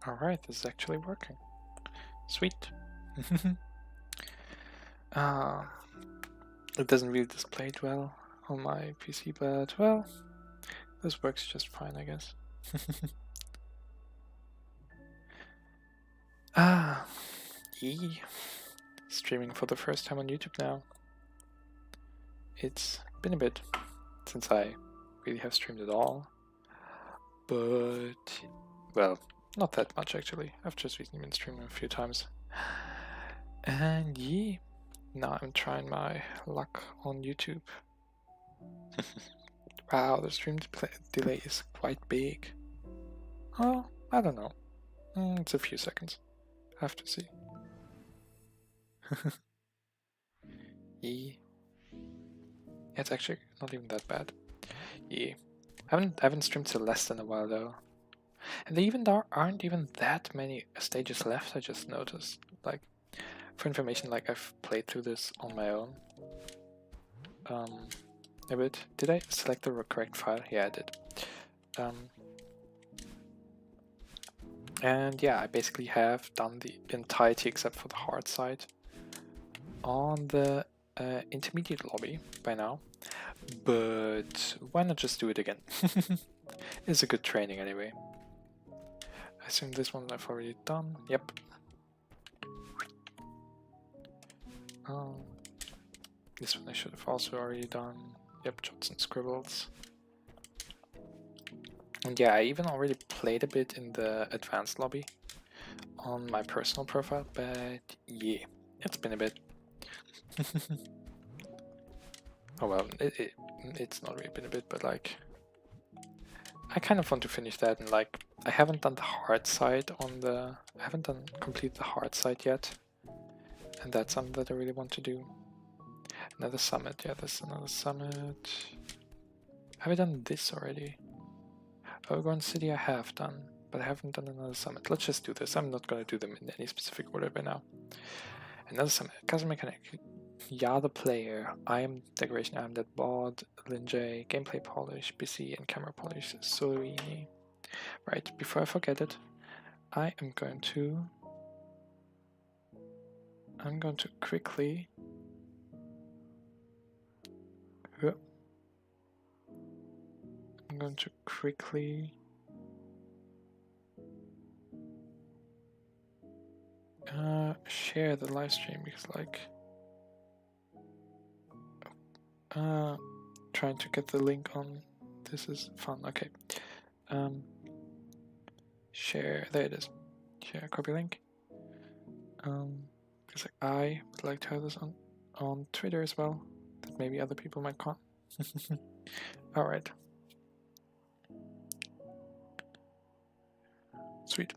Alright, this is actually working. Sweet. It doesn't really display it well on my PC, but well, this works just fine, I guess. Yee. Streaming for the first time on YouTube now. It's been a bit since I really have streamed at all, but well, not that much actually. I've just recently been streaming a few times. And yeah, now I'm trying my luck on YouTube. Wow, the stream delay is quite big. Oh, I don't know. It's a few seconds. I have to see. Yeah. It's actually not even that bad. Yeah. I haven't streamed Celeste in a while though. And there aren't even that many stages left, I just noticed. Like, for information, like I've played through this on my own. A bit. Did I select the correct file? Yeah, I did. And yeah, I basically have done the entirety except for the hard side on the intermediate lobby by now. But why not just do it again? It's a good training anyway. I assume this one I've already done. Yep. This one I should have also already done. Yep, jots and scribbles. And yeah, I even already played a bit in the advanced lobby on my personal profile, but yeah, it's been a bit. Oh well, it's not really been a bit, but like, I kind of want to finish that, and like, I haven't done the hard side on the, I haven't done complete the hard side yet, and that's something that I really want to do. Another summit, yeah, there's another summit. Have I done this already? Overgrown City I have done, but I haven't done another summit. Let's just do this. I'm not going to do them in any specific order by now. Another summit. Custom mechanic. Yeah, the player. I am decoration. I am that bod. Linjay. Gameplay polish. BC and camera polish. Solorini. Right. Before I forget it, I am going to. I'm going to quickly. I'm going to quickly share the live stream because like trying to get the link on this is fun. Okay. Share, there it is. Share copy link. Because I would like to have this on Twitter as well, that maybe other people might can't. Alright. Sweet.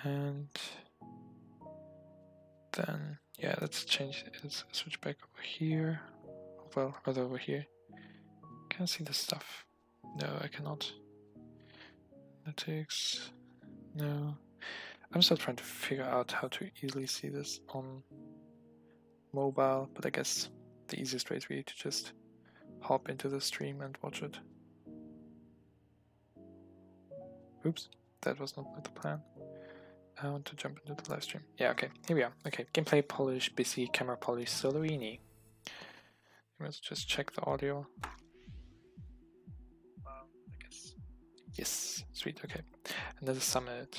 And then, yeah, let's change it. Let's switch back over here. Well, rather over here. Can I see the stuff? No, I cannot. Analytics. No. I'm still trying to figure out how to easily see this on mobile, but I guess the easiest way is really to just hop into the stream and watch it. Oops, that was not the plan. I want to jump into the live stream. Yeah, okay, here we are. Okay, gameplay polish, busy, camera polish, Solorini. Let's just check the audio. I guess. Yes, sweet, okay. Another summit.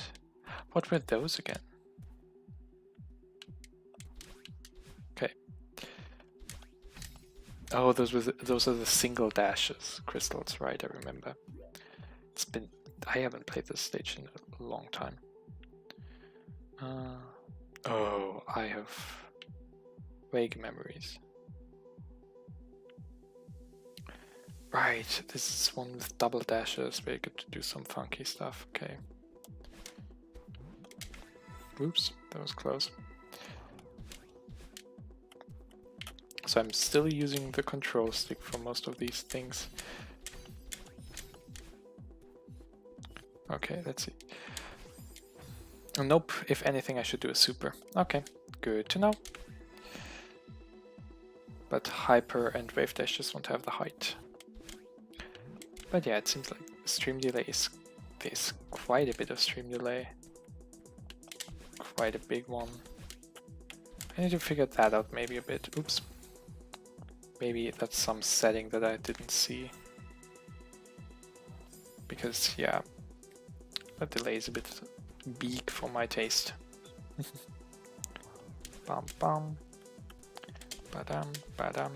What were those again? Okay. Oh, those are the single dashes crystals, right? I remember. I haven't played this stage in a long time. Oh, I have vague memories. Right, this is one with double dashes where you get to do some funky stuff. Okay. Oops, that was close. So I'm still using the control stick for most of these things. Okay, let's see. Nope, if anything I should do a super. Okay, good to know. But hyper and wave dash just want to have the height. But yeah, it seems like stream delay is There's quite a bit of stream delay. Quite a big one. I need to figure that out maybe a bit. Oops. Maybe that's some setting that I didn't see. Because, yeah, the delay is a bit big for my taste. Bam bam. Badam badam.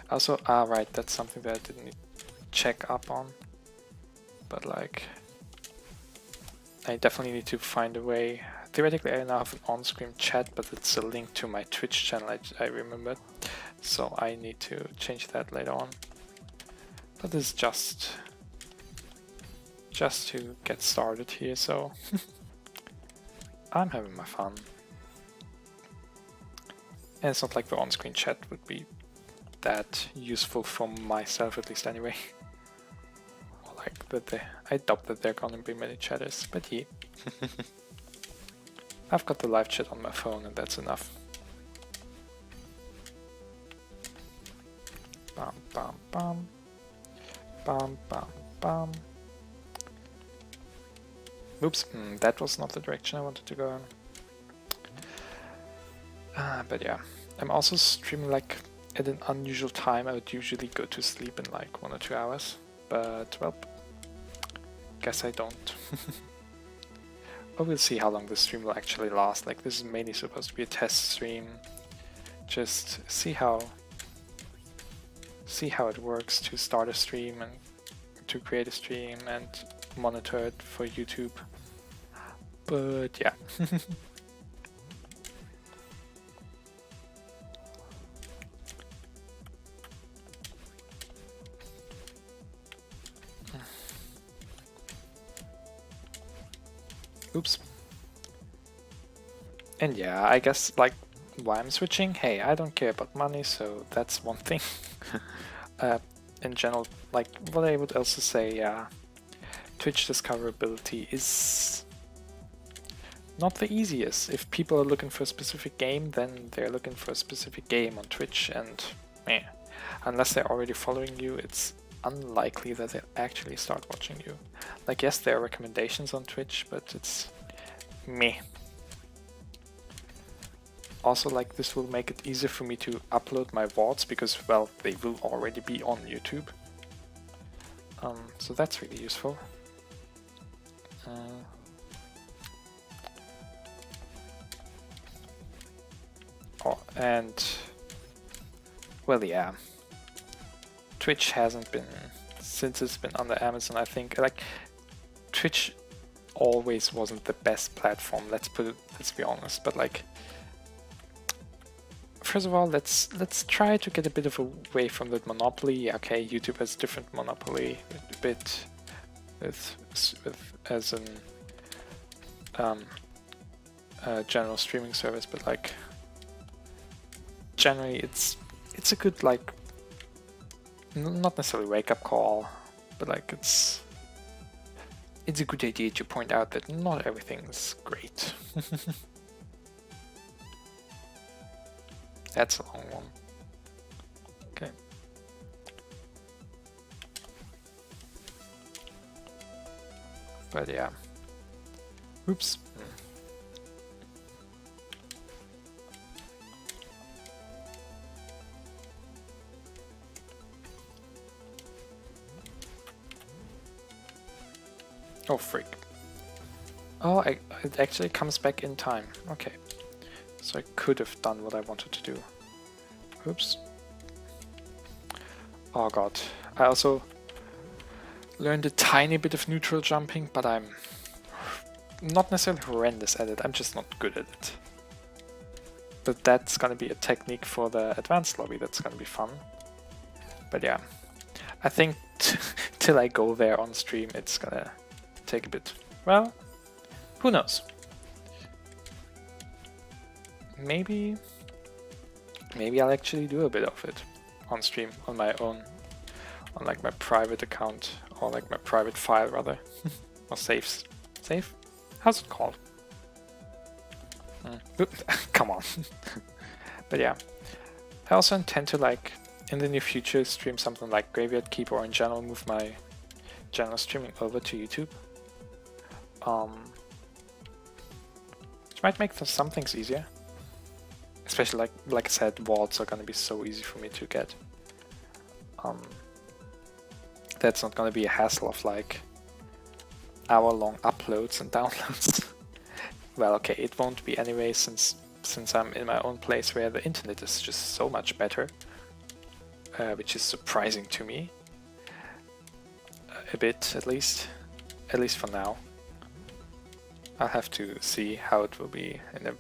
Also, right, that's something that I didn't check up on. But like, I definitely need to find a way. Theoretically, I now have an on-screen chat, but it's a link to my Twitch channel, I remembered. So I need to change that later on. But this is just to get started here, so I'm having my fun. And it's not like the on-screen chat would be that useful for myself, at least anyway. Or like that I doubt that there are gonna be many chatters, but yeah. I've got the live chat on my phone and that's enough. Bam bam bam. Bam bam bam. Oops, that was not the direction I wanted to go in. But yeah, I'm also streaming like at an unusual time. I would usually go to sleep in like 1 or 2 hours, but well, guess I don't. But we'll see how long this stream will actually last. Like, this is mainly supposed to be a test stream. Just see how it works to start a stream and to create a stream and monitor it for YouTube. But yeah. Oops. And yeah, I guess like why I'm switching, hey, I don't care about money, so that's one thing. In general, like what I would also say, yeah, Twitch discoverability is not the easiest. If people are looking for a specific game, then they're looking for a specific game on Twitch, and unless they're already following you, it's unlikely that they'll actually start watching you. Like, yes, there are recommendations on Twitch, but it's meh. Also, like, this will make it easier for me to upload my VODs because, well, they will already be on YouTube. So that's really useful. Oh, and well, yeah, Twitch hasn't been, since it's been under Amazon, I think, like, Twitch always wasn't the best platform, let's be honest, but like, first of all, let's try to get a bit of away from that monopoly. Okay, YouTube has different monopoly, a bit with as an general streaming service, but like generally it's a good, like, not necessarily wake up call, but like it's a good idea to point out that not everything's great. That's a long one. Okay. But yeah. Oops. Oh, freak. Oh, it actually comes back in time. Okay. So I could have done what I wanted to do. Oops. Oh god. I also learned a tiny bit of neutral jumping, but I'm not necessarily horrendous at it. I'm just not good at it. But that's gonna be a technique for the advanced lobby. That's gonna be fun. But yeah. I think till I go there on stream, it's gonna take a bit. Well, who knows? Maybe I'll actually do a bit of it on stream, on my own, on like my private account, or like my private file rather, or saves. Save? How's it called? Come on. But yeah, I also intend to, like, in the near future stream something like Graveyard Keep, or in general move my general streaming over to YouTube. Which might make some things easier. Especially like I said, wards are gonna be so easy for me to get. That's not gonna be a hassle of like hour-long uploads and downloads. Well, okay, it won't be anyway since I'm in my own place where the internet is just so much better, which is surprising to me. A bit, at least for now. I'll have to see how it will be in a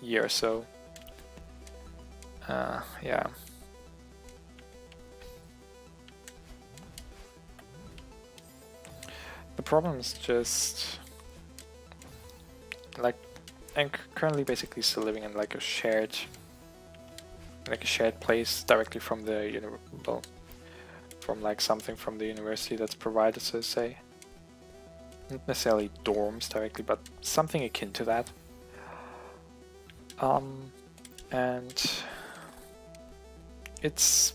year or so. Yeah. The problem is just like I'm currently basically still living in like a shared place directly from the from like something from the university that's provided, so to say. Not necessarily dorms directly, but something akin to that. And it's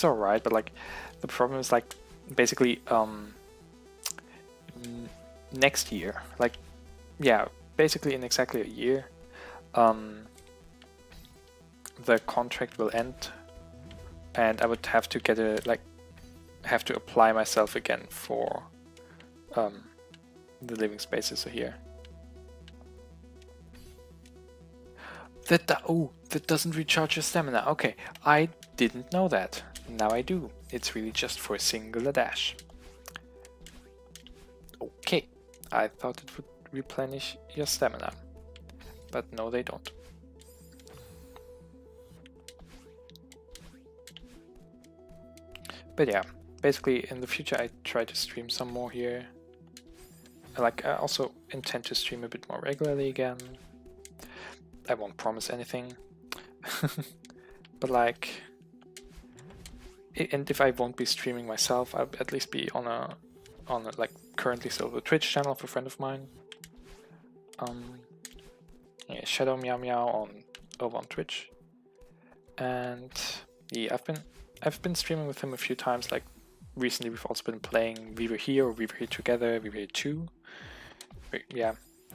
alright, but like the problem is like basically next year, like yeah, basically in exactly a year, the contract will end, and I would have to get have to apply myself again for the living spaces here. That doesn't recharge your stamina. Okay, I didn't know that. Now I do. It's really just for a singular dash. Okay, I thought it would replenish your stamina, but no, they don't. But yeah, basically in the future I try to stream some more here. Like I also intend to stream a bit more regularly again. I won't promise anything, but like, and if I won't be streaming myself, I'll at least be on a like currently still the Twitch channel of a friend of mine. Yeah, Shadow Meow Meow over on Twitch, and yeah, I've been streaming with him a few times. Like recently, we've also been playing We Were Here or We Were Here Together, We Were Here 2.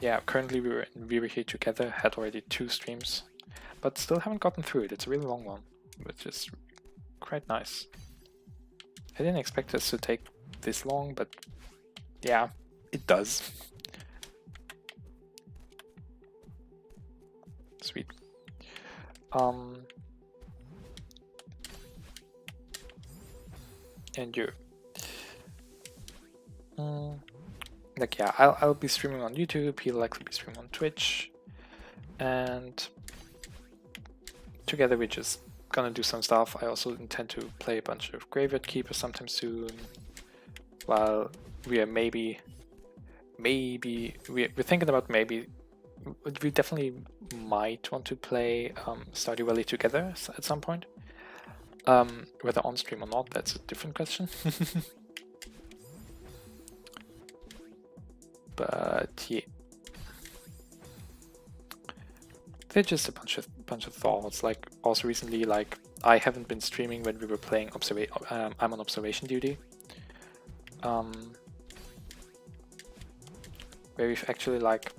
Yeah, currently we were here together, had already 2 streams, but still haven't gotten through it. It's a really long one, which is quite nice. I didn't expect this to take this long, but yeah, it does. Sweet. And you. Like yeah, I'll be streaming on YouTube, he'll likely be streaming on Twitch, and together we're just gonna do some stuff. I also intend to play a bunch of Graveyard Keeper sometime soon, while we are maybe we're thinking about we definitely might want to play Stardew Valley together at some point. Whether on stream or not, that's a different question. But yeah, they're just a bunch of thoughts. Like also recently, like I haven't been streaming when we were playing I'm on observation duty, where we've actually like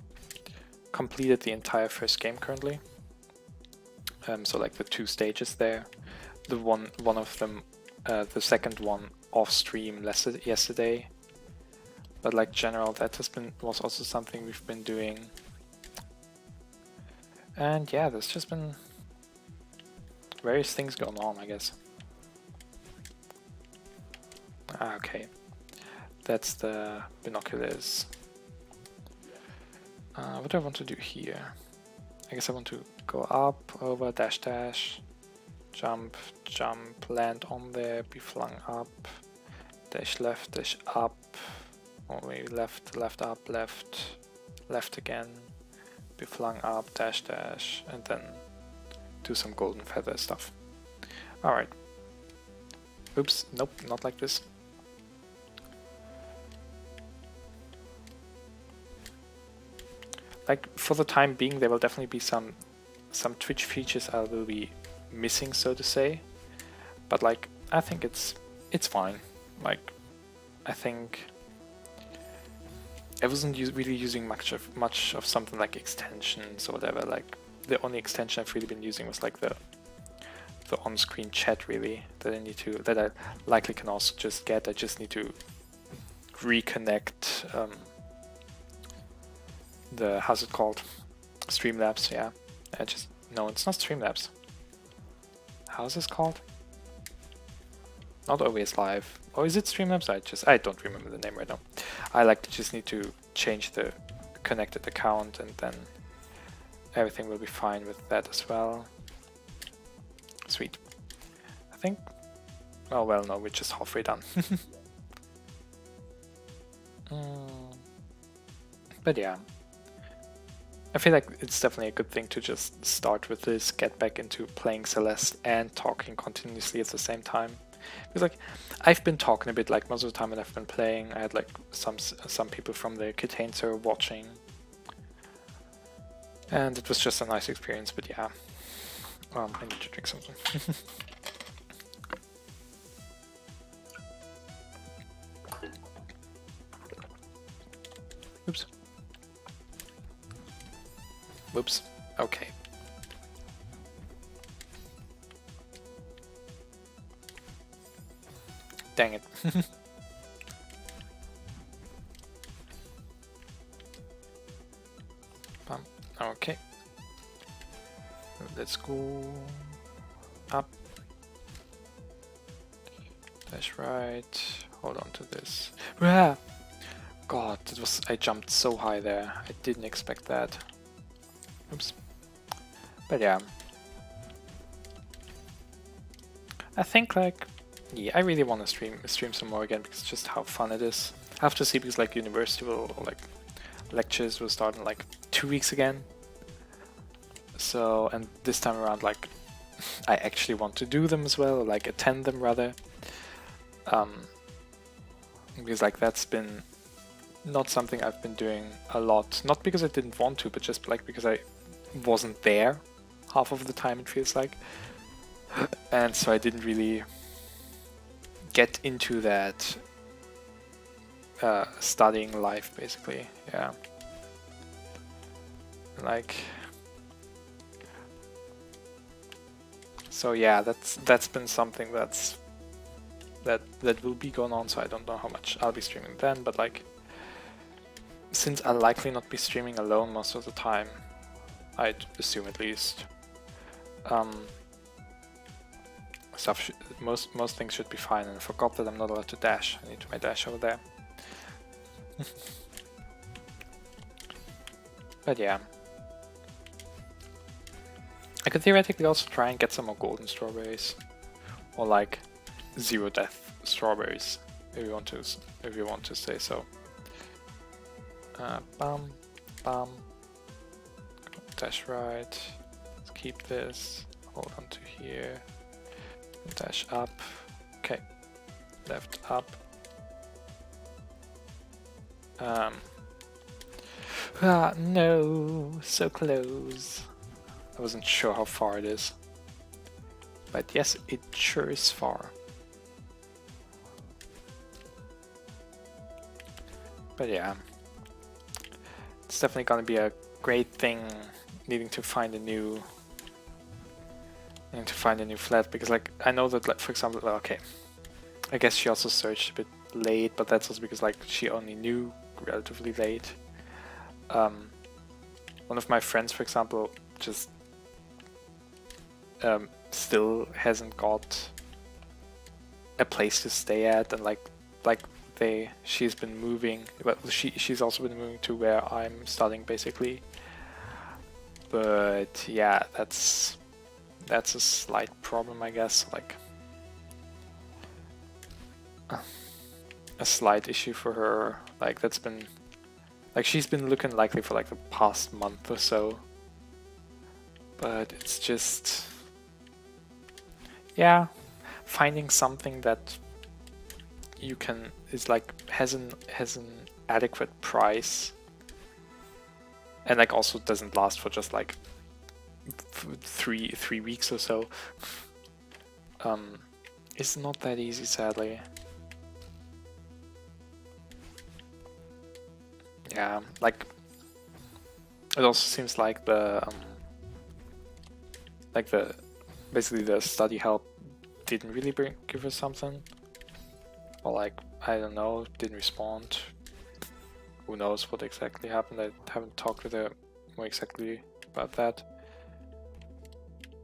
completed the entire first game currently. So like the 2 stages there, the one of them, the second one off stream yesterday. But like general, that was also something we've been doing. And yeah, there's just been various things going on, I guess. Okay, that's the binoculars. What do I want to do here? I guess I want to go up, over, dash, dash, jump, jump, land on there, be flung up, dash left, dash up. Or maybe left, left, up, left, left again, be flung up, dash, dash, and then do some golden feather stuff. Alright. Oops, nope, not like this. Like, for the time being, there will definitely be some Twitch features I will be missing, so to say. But like, I think it's fine. Like, I think I wasn't really using much of something like extensions or whatever. Like the only extension I've really been using was like the on-screen chat really that I likely can also just get. I just need to reconnect the, how's it called? Streamlabs, yeah. No, it's not Streamlabs. How's this called? Not always live. Or is it Streamlabs? I don't remember the name right now. I like to just need to change the connected account and then everything will be fine with that as well. Sweet. I think, oh well, no, we're just halfway done. But yeah, I feel like it's definitely a good thing to just start with this, get back into playing Celeste and talking continuously at the same time. Because like, I've been talking a bit like most of the time when I've been playing. I had like some people from the Kitane server watching. And it was just a nice experience, but yeah. I need to drink something. Oops. Whoops. Okay. Dang it. Okay. Let's go up. Dash right. Hold on to this. Ah! God, I jumped so high there. I didn't expect that. Oops. But yeah. I think like, yeah, I really want to stream some more again because just how fun it is. I have to see because like university or like lectures will start in like 2 weeks again. So, and this time around like I actually want to do them as well, or like attend them rather. Because like that's been not something I've been doing a lot. Not because I didn't want to, but just like because I wasn't there half of the time it feels like. And so I didn't really get into that studying life basically, yeah. Like, so yeah, that's been something that will be going on, so I don't know how much I'll be streaming then, but like, since I'll likely not be streaming alone most of the time, I'd assume at least, most things should be fine. And I forgot that I'm not allowed to dash. I need to my dash over there. But yeah, I could theoretically also try and get some more golden strawberries, or like 0 death strawberries, if you want to say so. Bam, bam. Dash right. Let's keep this. Hold on to here. Dash up. Okay. Left up. No, so close. I wasn't sure how far it is. But yes, it sure is far. But yeah. It's definitely gonna be a great thing needing to find a new flat, because like I know that, like, for example, okay, I guess she also searched a bit late, but that's also because like she only knew relatively late. One of my friends, for example, just still hasn't got a place to stay at, and she's been moving, well, she's also been moving to where I'm studying basically. But yeah, that's a slight problem, I guess, like a slight issue for her. Like that's been, like she's been looking likely for like the past month or so. But it's just, yeah, finding something that you can has an adequate price, and like also doesn't last for just like three weeks or so. It's not that easy, sadly. yeah, like it also seems like the basically the study help didn't really give us something, or like I don't know, didn't respond. Who knows what exactly happened? I haven't talked with her more exactly about that.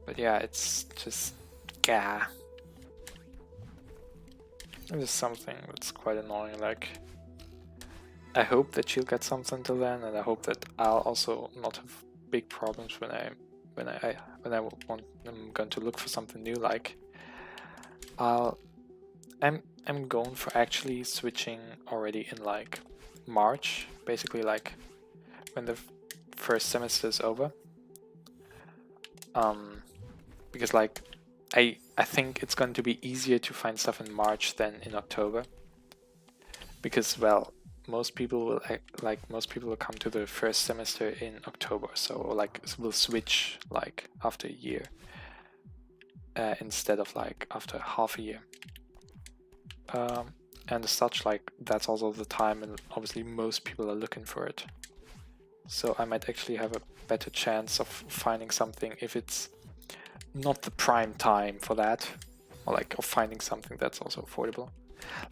But yeah, it's just gah. It is something that's quite annoying. Like, I hope that she'll get something till then, and I hope that I'll also not have big problems when I'm going to look for something new. Like, I'm going for actually switching already in like March, basically like when the first semester is over. Because like I think it's going to be easier to find stuff in March than in October. Because well, most people will come to the first semester in October, so like will switch like after a year instead of like after half a year. And as such, like that's also the time, and obviously most people are looking for it. So I might actually have a better chance of finding something if it's not the prime time for that, or like of finding something that's also affordable.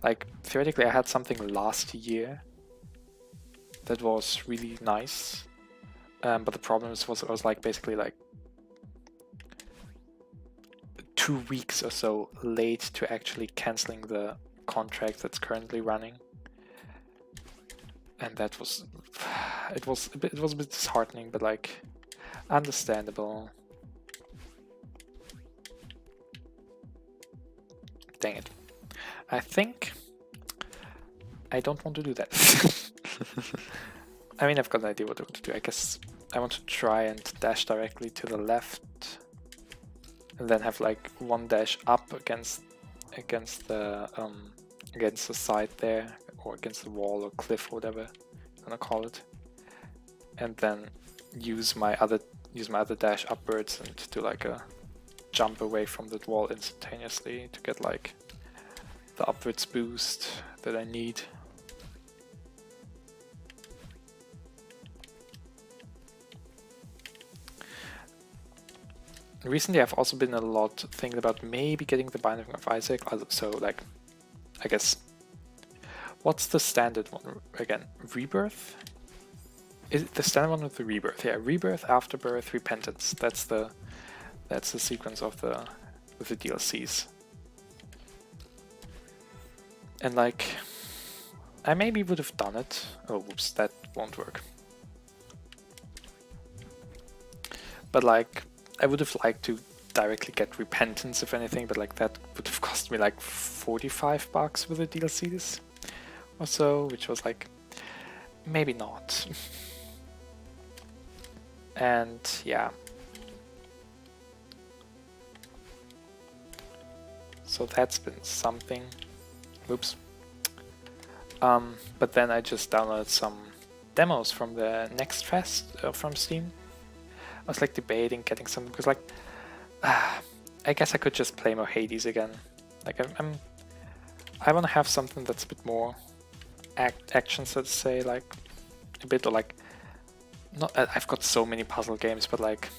Like theoretically, I had something last year that was really nice, but the problem was like basically like 2 weeks or so late to actually canceling the contract that's currently running, and that was it was a bit disheartening, but like understandable. Dang it. I think I don't want to do that. I mean, I've got an idea what I want to do. I guess I want to try and dash directly to the left, and then have like one dash up against the side there, or against the wall or cliff or whatever I'm gonna call it, and then use my other dash upwards and do like a jump away from the wall instantaneously to get like the upwards boost that I need. Recently I've also been a lot thinking about maybe getting the Binding of Isaac, so like, I guess, what's the standard one again? Rebirth? Is it the standard one with the Rebirth? Yeah, Rebirth, Afterbirth, Repentance. That's the sequence of the DLCs. And like, I maybe would have done it. Oh, whoops, that won't work. But like, I would have liked to directly get Repentance, if anything, but like that would have cost me like $45 with the DLCs or so, which was like, maybe not. And yeah. So that's been something. Oops. But then I just downloaded some demos from the Next Fest from Steam. I was like debating getting something because like I guess I could just play more Hades again. Like I want to have something that's a bit more action, so to say, like a bit, or like not. I've got so many puzzle games, but like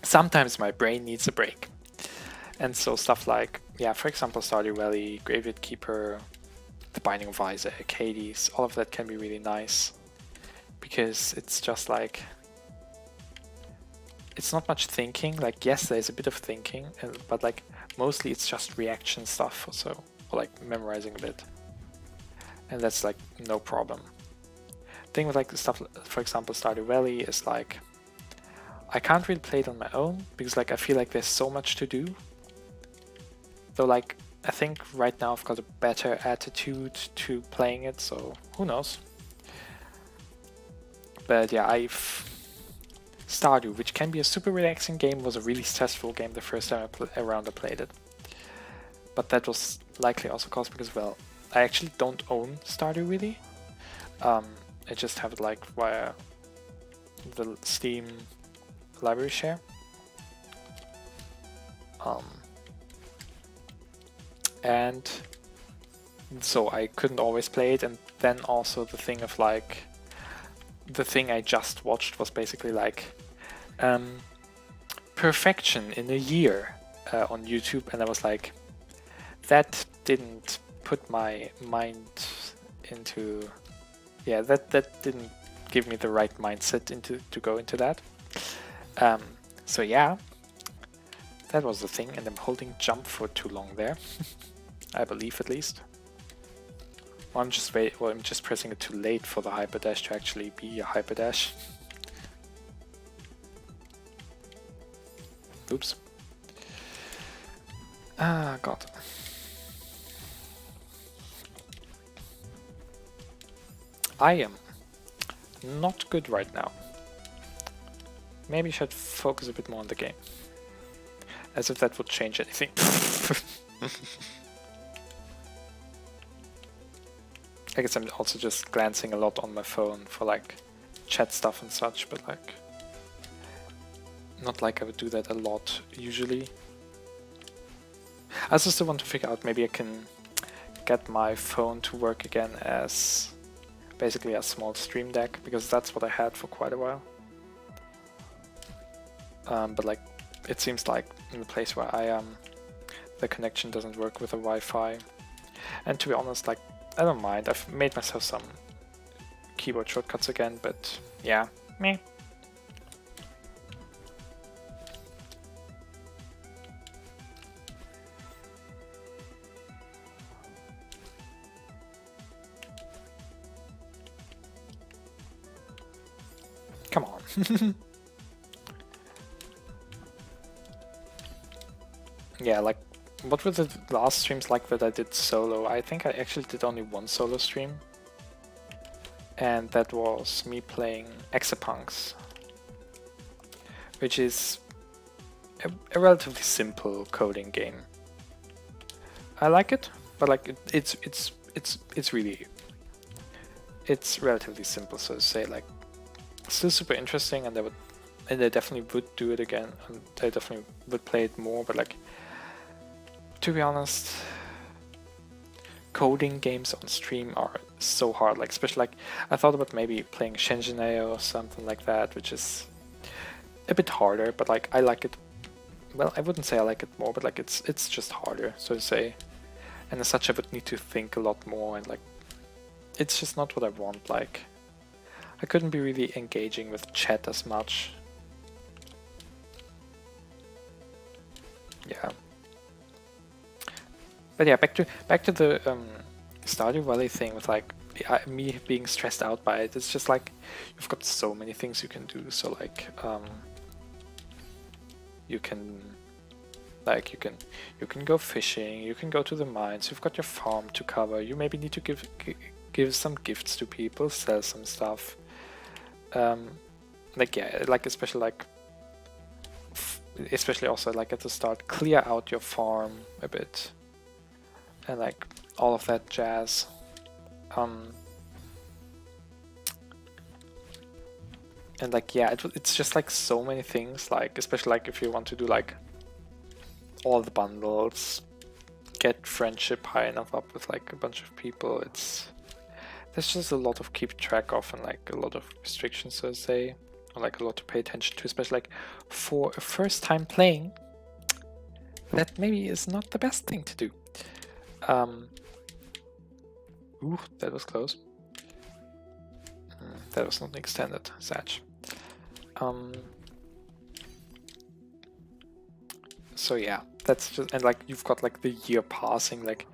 sometimes my brain needs a break, and so stuff like, yeah, for example, Stardew Valley, Graveyard Keeper, The Binding of Isaac, Hades, all of that can be really nice because it's just like, it's not much thinking. Like, yes, there's a bit of thinking, but like mostly it's just reaction stuff, or like memorizing a bit, and that's like no problem. Thing with like stuff, for example, Stardew Valley is like, I can't really play it on my own because like I feel like there's so much to do. Though like I think right now I've got a better attitude to playing it, so who knows. But yeah, Stardew, which can be a super relaxing game, was a really stressful game the first time I played it. But that was likely also caused because, well, I actually don't own Stardew really. I just have it like via the Steam library share. And so I couldn't always play it. And then also the thing of like, the thing I just watched was basically like perfection in a year on YouTube, and I was like, that didn't put my mind into, yeah, that didn't give me the right mindset to go into that. So yeah, that was the thing, and I'm holding jump for too long there. I believe at least. Or I'm just pressing it too late for the hyper dash to actually be a hyper dash. Oops. Ah, God. I am not good right now. Maybe I should focus a bit more on the game. As if that would change anything. I guess I'm also just glancing a lot on my phone for like chat stuff and such, but like not like I would do that a lot usually. I also still want to figure out, maybe I can get my phone to work again as basically a small stream deck, because that's what I had for quite a while. But like, it seems like in the place where I am, the connection doesn't work with the Wi-Fi. And to be honest, like, I don't mind. I've made myself some keyboard shortcuts again, but yeah, meh. Come on. Yeah, like, what were the last streams like that I did solo? I think I actually did only one solo stream. And that was me playing Exapunks, which is a relatively simple coding game. I like it, but like it's relatively simple, so to say. Like, still super interesting, and I definitely would do it again, and I definitely would play it more. But like, to be honest, coding games on stream are so hard. Like, especially like, I thought about maybe playing Shenjineo or something like that, which is a bit harder, but like, I like it. Well, I wouldn't say I like it more, but like, it's just harder, so to say. And as such, I would need to think a lot more, and like, it's just not what I want. Like, I couldn't be really engaging with chat as much. Yeah. But yeah, back to the Stardew Valley thing with like me being stressed out by it. It's just like, you've got so many things you can do. So like, you can go fishing, you can go to the mines, you've got your farm to cover, you maybe need to give some gifts to people, sell some stuff. Like, yeah, like, especially also like at the start, clear out your farm a bit, and like all of that jazz. And like, yeah, it's just like so many things, like, especially like if you want to do like all the bundles, get friendship high enough up with like a bunch of people, there's just a lot of keep track of, and like a lot of restrictions, so to say, or like a lot to pay attention to, especially like for a first time playing. That maybe is not the best thing to do. Ooh, that was close. That was not extended, Satch. So yeah, that's just, and like, you've got like the year passing, like,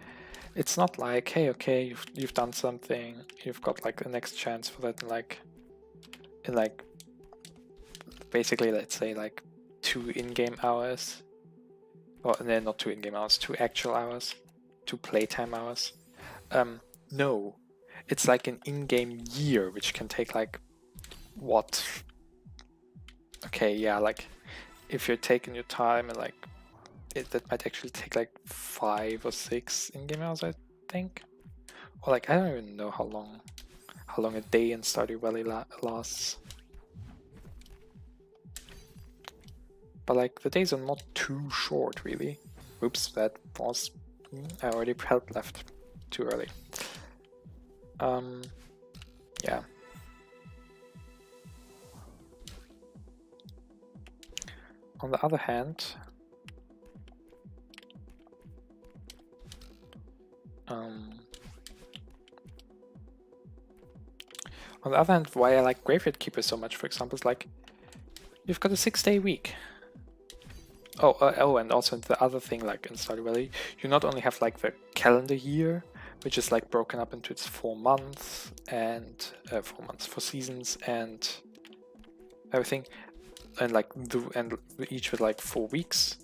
it's not like, hey, okay, you've done something, you've got like the next chance for that, in like basically, let's say like 2 in-game hours, or not 2 in-game hours, 2 actual hours, 2 playtime hours. No, it's like an in-game year, which can take like, what? Okay, yeah, like, if you're taking your time, and like, that might actually take like 5 or 6 in-game hours, I think. Or like, I don't even know how long a day in Stardew Valley lasts. But like, the days are not too short, really. Oops, that was, I already held left. too early. Yeah. On the other hand, why I like Graveyard Keeper so much, for example, is like you've got a 6-day week. Oh, and also the other thing, like in Stardew Valley, you not only have like the calendar year, which is like broken up into its 4 months and 4 seasons and everything, and like each with like 4 weeks.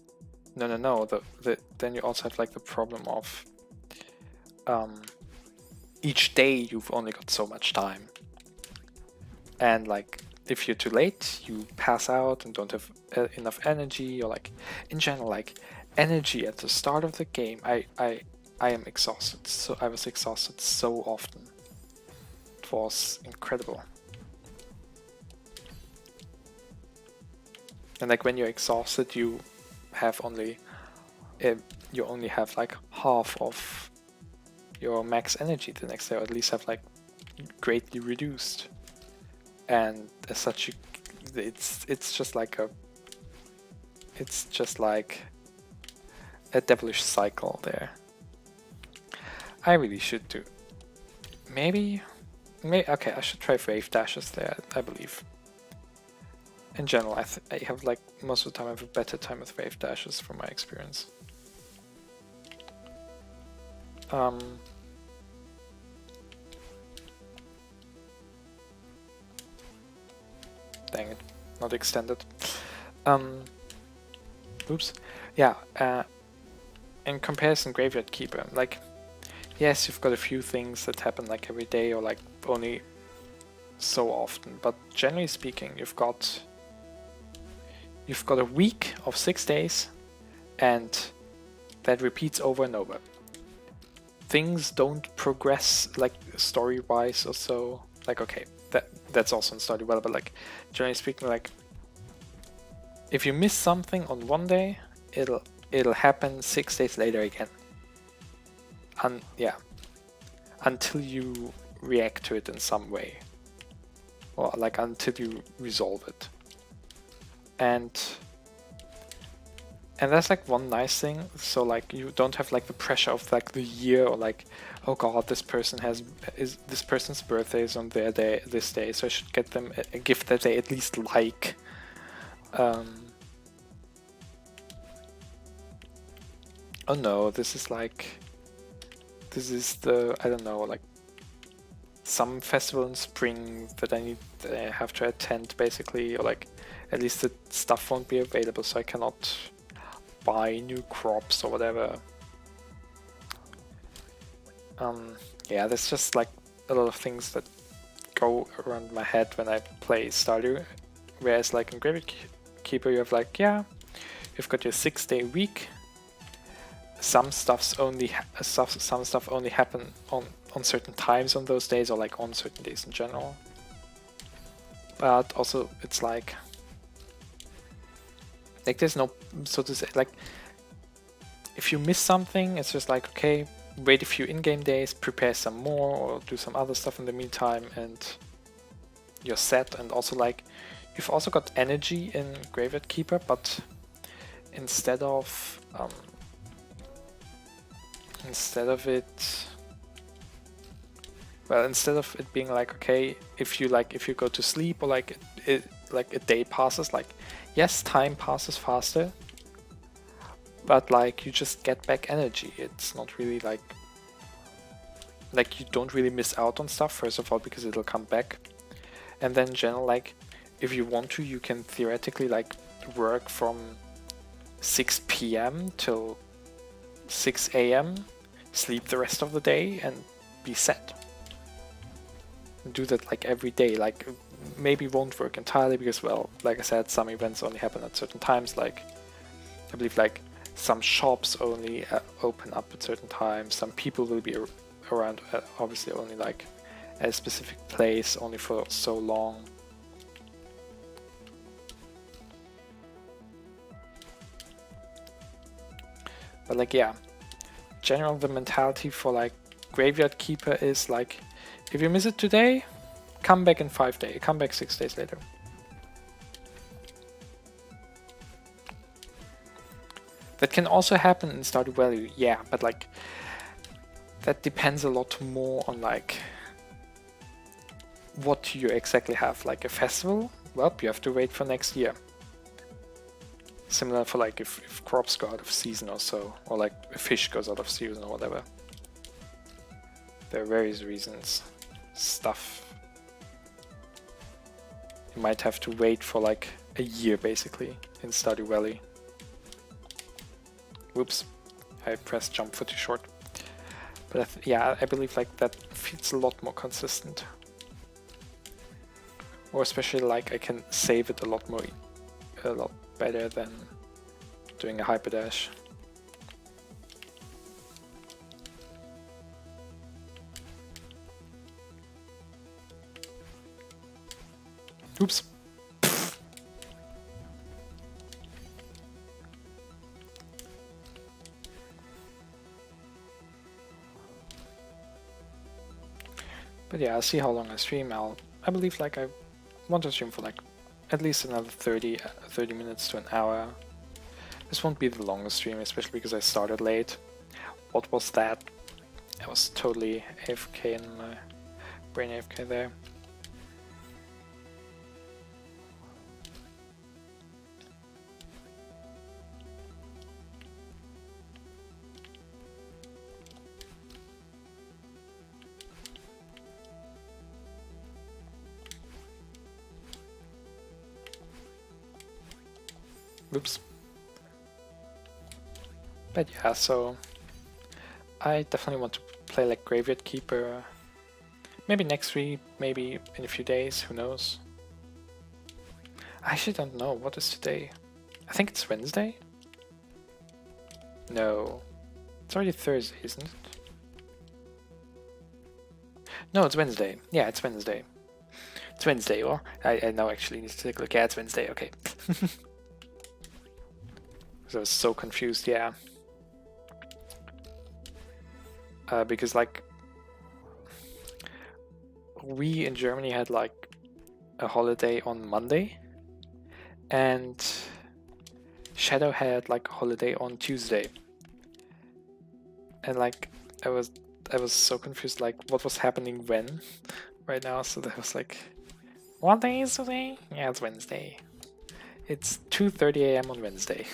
No. Then you also have like the problem of each day you've only got so much time, and like if you're too late, you pass out and don't have enough energy, or like in general, like energy at the start of the game. I am exhausted. So I was exhausted so often. It was incredible. And like when you're exhausted, you have only have like half of your max energy the next day, or at least have like greatly reduced. And as such, it's just like a devilish cycle there. I really should do. Maybe okay. I should try wave dashes there. I believe. In general, I have like most of the time I have a better time with wave dashes from my experience. Dang it, not extended. Oops. Yeah, in comparison, Graveyard Keeper, like, yes, you've got a few things that happen like every day or like only so often, but generally speaking, you've got a week of 6 days, and that repeats over and over. Things don't progress like story-wise or so. Like, okay, that's also in Stardew Valley, but like generally speaking, like if you miss something on one day, it'll happen 6 days later again. Yeah, until you react to it in some way, or like until you resolve it. And that's like one nice thing. So like you don't have like the pressure of like the year, or like, oh god, this person's birthday is on their day this day, so I should get them a gift that they at least like. Oh no, this is the, I don't know, like some festival in spring that I have to attend basically, or like at least the stuff won't be available, so I cannot buy new crops or whatever. Yeah, there's just like a lot of things that go around my head when I play Stardew. Whereas like in Graveyard Keeper, you have like, yeah, you've got your 6-day week. Some stuff only happen on certain times on those days, or like on certain days in general. But also it's like there's no, so to say, like if you miss something, it's just like, okay, wait a few in-game days, prepare some more, or do some other stuff in the meantime, and you're set. And also like you've also got energy in Graveyard Keeper, but instead of it being like, okay, if you go to sleep, or like like a day passes, like yes, time passes faster, but like you just get back energy. It's not really like you don't really miss out on stuff, first of all, because it'll come back. And then in general, like if you want to, you can theoretically like work from 6 p.m. till 6 a.m., sleep the rest of the day, and be set. Do that like every day. Like maybe won't work entirely because, well, like I said, some events only happen at certain times. Like I believe like some shops only open up at certain times. Some people will be around, obviously only like at a specific place, only for so long. But like, yeah, general the mentality for like Graveyard Keeper is like, if you miss it today, come back in 5 days, come back 6 days later. That can also happen in Stardew Valley, yeah, but like that depends a lot more on like what you exactly have. Like a festival, well, you have to wait for next year. Similar for like if crops go out of season or so, or like a fish goes out of season or whatever. There are various reasons. Stuff. You might have to wait for like a year basically in Stardew Valley. Whoops, I pressed jump for too short. But yeah, I believe like that feels a lot more consistent. Or especially like I can save it a lot better than doing a hyperdash. Oops. But yeah, I'll see how long I stream. I believe like I want to stream for like at least another 30 minutes to an hour. This won't be the longest stream, especially because I started late. What was that? I was totally AFK in my brain AFK there. Oops. But yeah, so I definitely want to play like Graveyard Keeper. Maybe next week, maybe in a few days, who knows. I actually don't know, what is today? I think it's Wednesday? No. It's already Thursday, isn't it? No, it's Wednesday. Yeah, it's Wednesday. It's Wednesday, or? I now actually need to take a look. Yeah, it's Wednesday, okay. I was so confused, yeah. Because like we in Germany had like a holiday on Monday, and Shadow had like a holiday on Tuesday, and like I was so confused, like what was happening when right now. So that was like, what day is today? Yeah, it's Wednesday. It's 2:30 AM on Wednesday.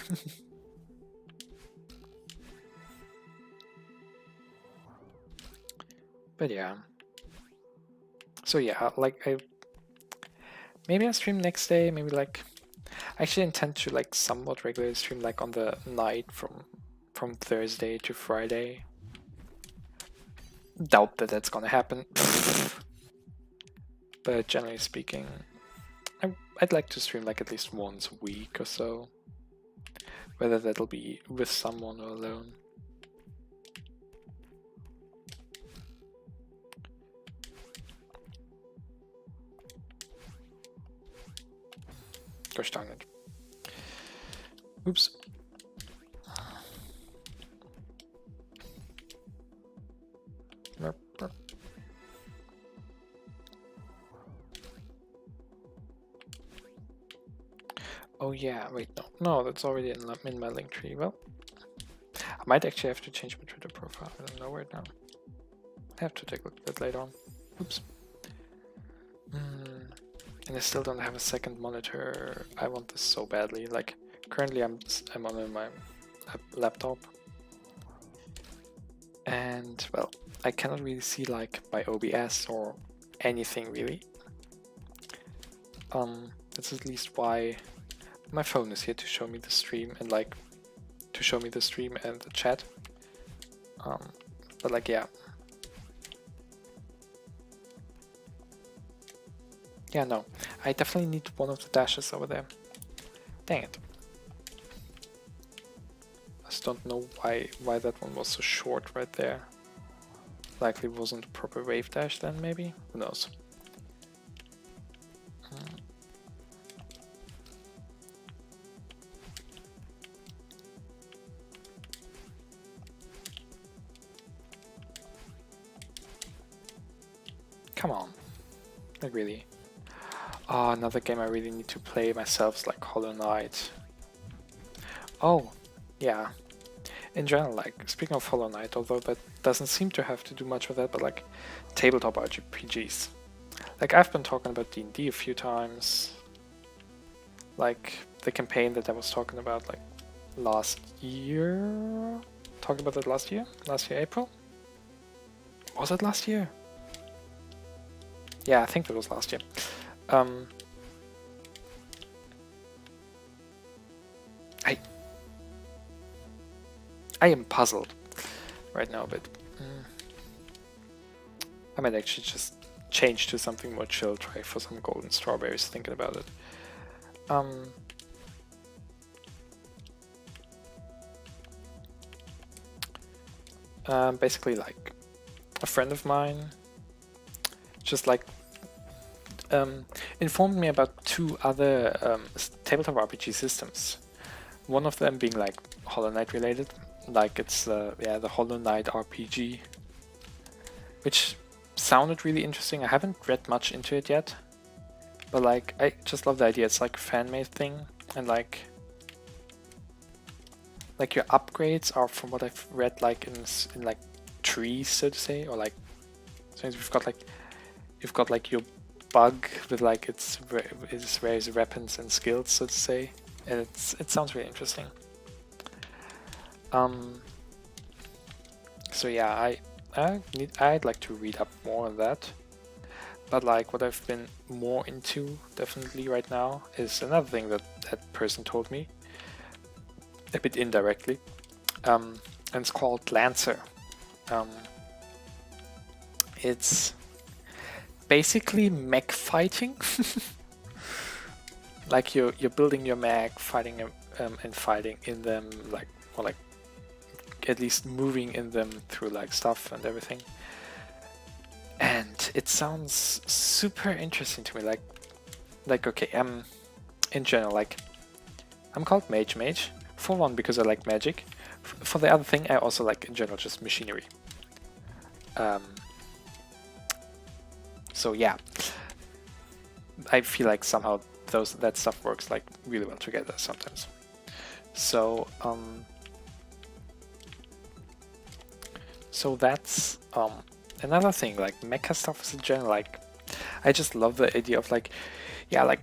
But yeah. So yeah, like maybe I'll stream next day, maybe like I actually intend to like somewhat regularly stream like on the night from Thursday to Friday. Doubt that that's gonna happen. But generally speaking, I'd like to stream like at least once a week or so. Whether that'll be with someone or alone. Gosh darn it. Oops. Oh yeah, wait, no, that's already in my link tree. Well, I might actually have to change my Twitter profile. I don't know right now. I have to take a look at that later on. Oops. And I still don't have a second monitor. I want this so badly. Like currently, I'm on my laptop, and well, I cannot really see like my OBS or anything really. That's at least why my phone is here to show me the stream and like to show me the stream and the chat. But like yeah. Yeah, no. I definitely need one of the dashes over there. Dang it. I just don't know why that one was so short right there. Likely wasn't a proper wave dash then, maybe? Who knows? come on, not really. Oh, another game I really need to play myself is like Hollow Knight. Oh, yeah. In general, like, speaking of Hollow Knight, although that doesn't seem to have to do much with that, but like, tabletop RPGs. Like, I've been talking about D&D a few times. Like, the campaign that I was talking about, like, last year? Talked about that last year? Last year, April? Was it last year? Yeah, I think it was last year. I am puzzled right now a bit. I might actually just change to something more chill, try for some golden strawberries, thinking about it. Basically, like, a friend of mine just like informed me about two other tabletop RPG systems. One of them being like Hollow Knight related, like it's the Hollow Knight RPG, which sounded really interesting. I haven't read much into it yet, but like I just love the idea. It's like a fan-made thing, and like your upgrades are, from what I've read, like in like trees, so to say, or like, so you've got like your bug with like its various weapons and skills, so to say, and it sounds really interesting. So yeah, I'd like to read up more on that, but like what I've been more into definitely right now is another thing that that person told me a bit indirectly, and it's called Lancer. It's basically mech fighting. Like you're building your mech, fighting and fighting in them, like, or like at least moving in them through like stuff and everything. And it sounds super interesting to me. Like okay, in general, like, I'm called Mage. For one, because I like magic. For the other thing, I also like in general just machinery. So yeah, I feel like somehow that stuff works like really well together sometimes. So so that's another thing. Like mecha stuff is in general, like I just love the idea of like, yeah, like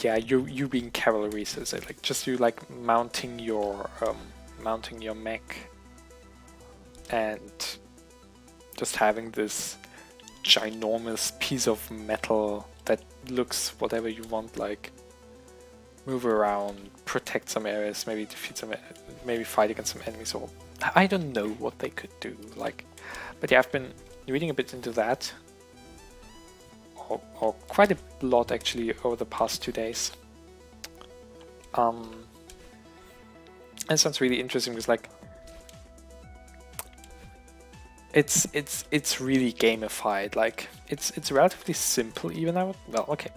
yeah, you being cavalry, so say, like just you like mounting your mech and just having this ginormous piece of metal that looks whatever you want, like move around, protect some areas, maybe defeat some, maybe fight against some enemies, or I don't know what they could do, like, but yeah, I've been reading a bit into that, or quite a lot actually over the past 2 days. It sounds really interesting because like it's really gamified. Like it's relatively simple even. Well, okay.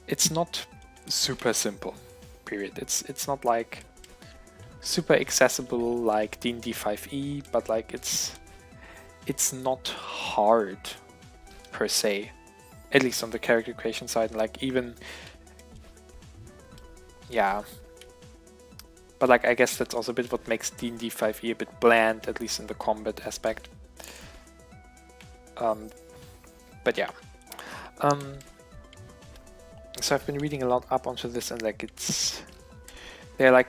It's not super simple. Period. It's not like super accessible like D&D 5e, but like it's not hard per se, at least on the character creation side. Like even, yeah, but like I guess that's also a bit what makes D&D 5e a bit bland, at least in the combat aspect. But yeah, so I've been reading a lot up onto this, and like they're like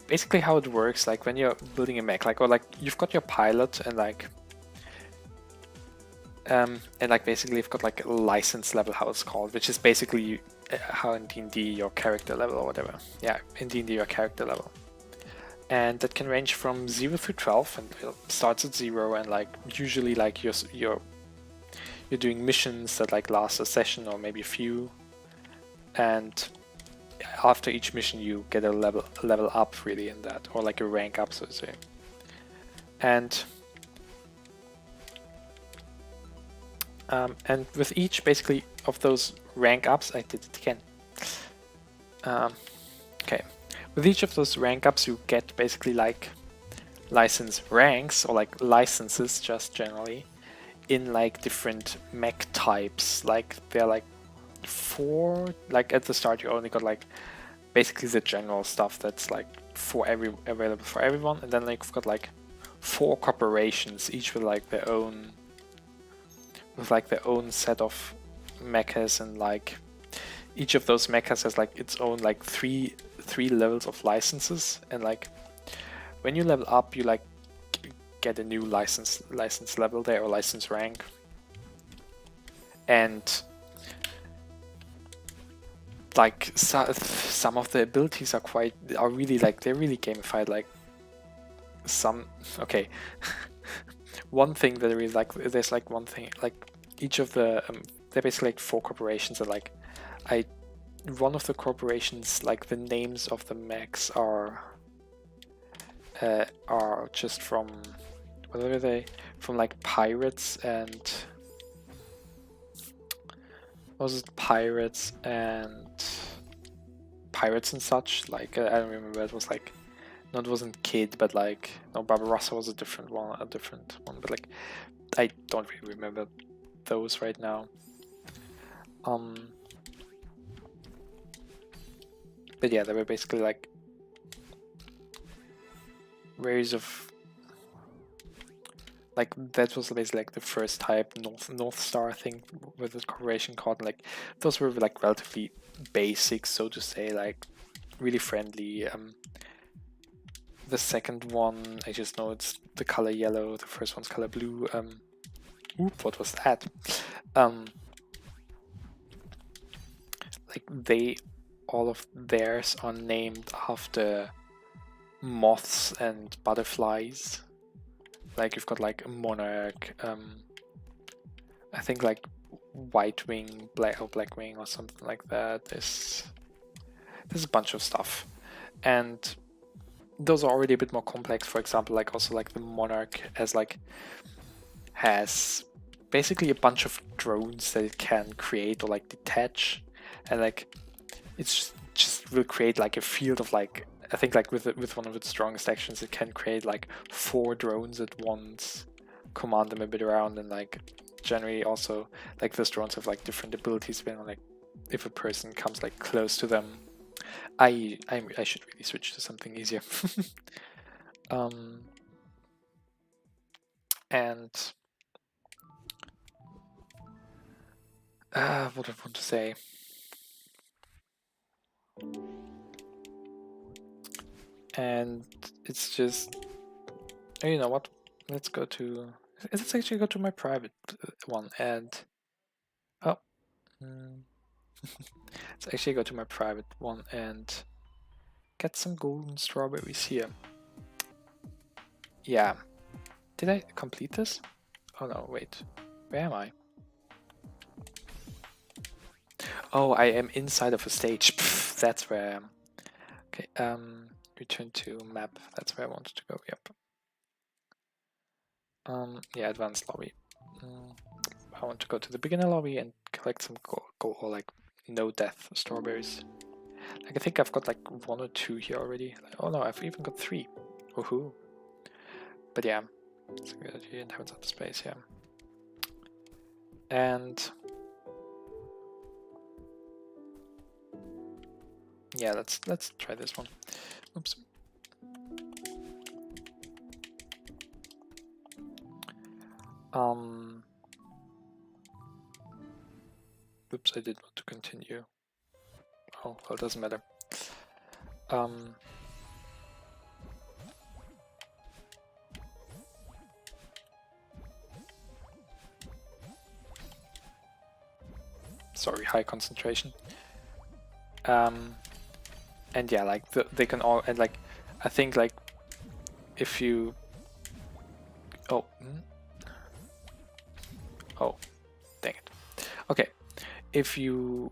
basically how it works. Like when you're building a mech, like, or like you've got your pilot, and like basically you've got like a license level, how it's called, which is basically how in D&D your character level or whatever. Yeah, in D&D your character level, and that can range from 0 through 12, and it starts at 0, and like usually like you're doing missions that like last a session or maybe a few, and after each mission you get a level up really in that, or like a rank up, so to say. And with each basically of those rank ups, I did it again. Okay, with each of those rank ups you get basically like license ranks or like licenses just generally in like different mech types. Like they're like 4, like at the start you only got like basically the general stuff that's like available for everyone, and then like you've got like 4 corporations, each with like their own set of mechas, and like each of those mechas has like its own like three levels of licenses, and like when you level up you like get a new license level there, or license rank. And like some of the abilities are really like, they're really gamified. Like some, okay, one thing that I really like, there's like one thing, like each of the they're basically like 4 corporations, and like one of the corporations, like the names of the mechs are just from, what are they, from like pirates and pirates and such. Like I don't remember, it was like, no, it wasn't Kid, but like, no, Barbarossa was a different one, but like I don't really remember those right now. But yeah, they were basically like ways of, like, that was basically like the first type, North Star thing with the corporation card. Like those were like relatively basic, so to say, like really friendly. The second one, I just know it's the color yellow. The first one's color blue. Oop, what was that? Like all of theirs are named after moths and butterflies. Like you've got like a monarch, I think like white wing, black wing, or something like that. There's a bunch of stuff, and those are already a bit more complex. For example, like also like the monarch has basically a bunch of drones that it can create or like detach, and like it's just will create like a field of like, I think like with one of its strongest actions it can create like 4 drones at once, command them a bit around, and like generally also like those drones have like different abilities depending on like if a person comes like close to them. I should really switch to something easier. And what I want to say. And it's just, oh, you know what? Let's go to. Let's actually go to my private one, and oh, let's actually go to my private one and get some golden strawberries here. Yeah, did I complete this? Oh no, wait, where am I? Oh, I am inside of a stage. Pff, that's where I am. Okay, return to map. That's where I wanted to go. Yep. Yeah, advanced lobby. I want to go to the beginner lobby and collect some gold or like no death strawberries. Like I think I've got like 1 or 2 here already. Like, oh no, I've even got 3. Woohoo! But yeah, it's a good idea. Inhabitants of the space, yeah. And yeah, let's try this one. Oops. Oops, I did want to continue. Oh, well, it doesn't matter. Sorry, high concentration. And yeah, like they can all, and like I think like if you oh dang it. Okay, if you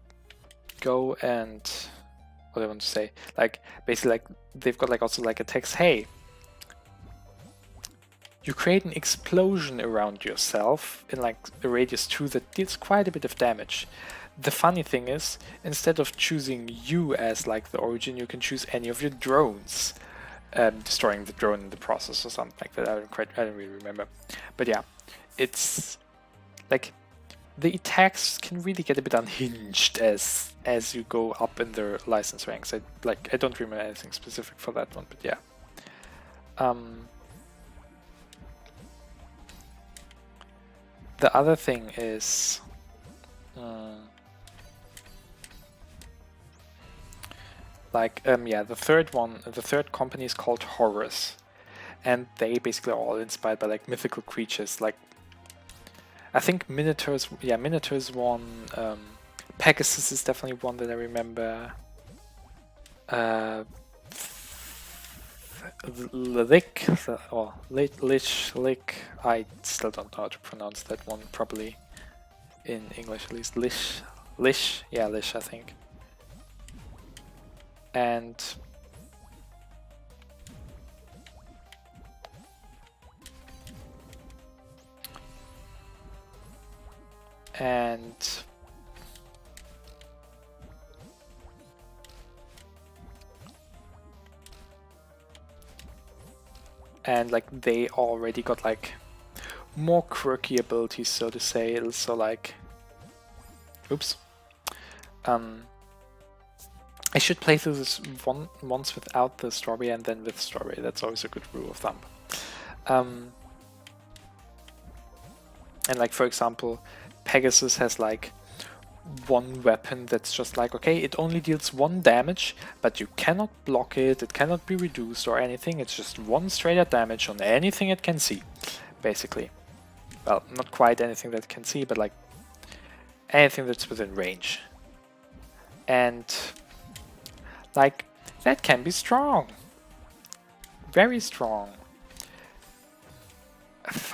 go and what do I want to say, like basically like they've got like also like a text, hey, you create an explosion around yourself in like a radius 2 that deals quite a bit of damage. The funny thing is, instead of choosing you as like the origin, you can choose any of your drones. destroying the drone in the process or something like that. I don't really remember. But yeah, it's like the attacks can really get a bit unhinged as you go up in their license ranks. I don't remember anything specific for that one, but yeah. The other thing is the third company is called Horus, and they basically are all inspired by like mythical creatures. Like I think Minotaur's one, Pegasus is definitely one that I remember. Lick, or Lick, I still don't know how to pronounce that one properly in English at least. Lish, I think. And like they already got like more quirky abilities, so to say. So like, oops. I should play through this once without the strawberry and then with strawberry. That's always a good rule of thumb. And like, for example, Pegasus has like one weapon that's just like, okay, it only deals 1 damage, but you cannot block it, it cannot be reduced or anything. It's just 1 straight up damage on anything it can see, basically. Well, not quite anything that it can see, but like anything that's within range. And like, that can be strong. Very strong.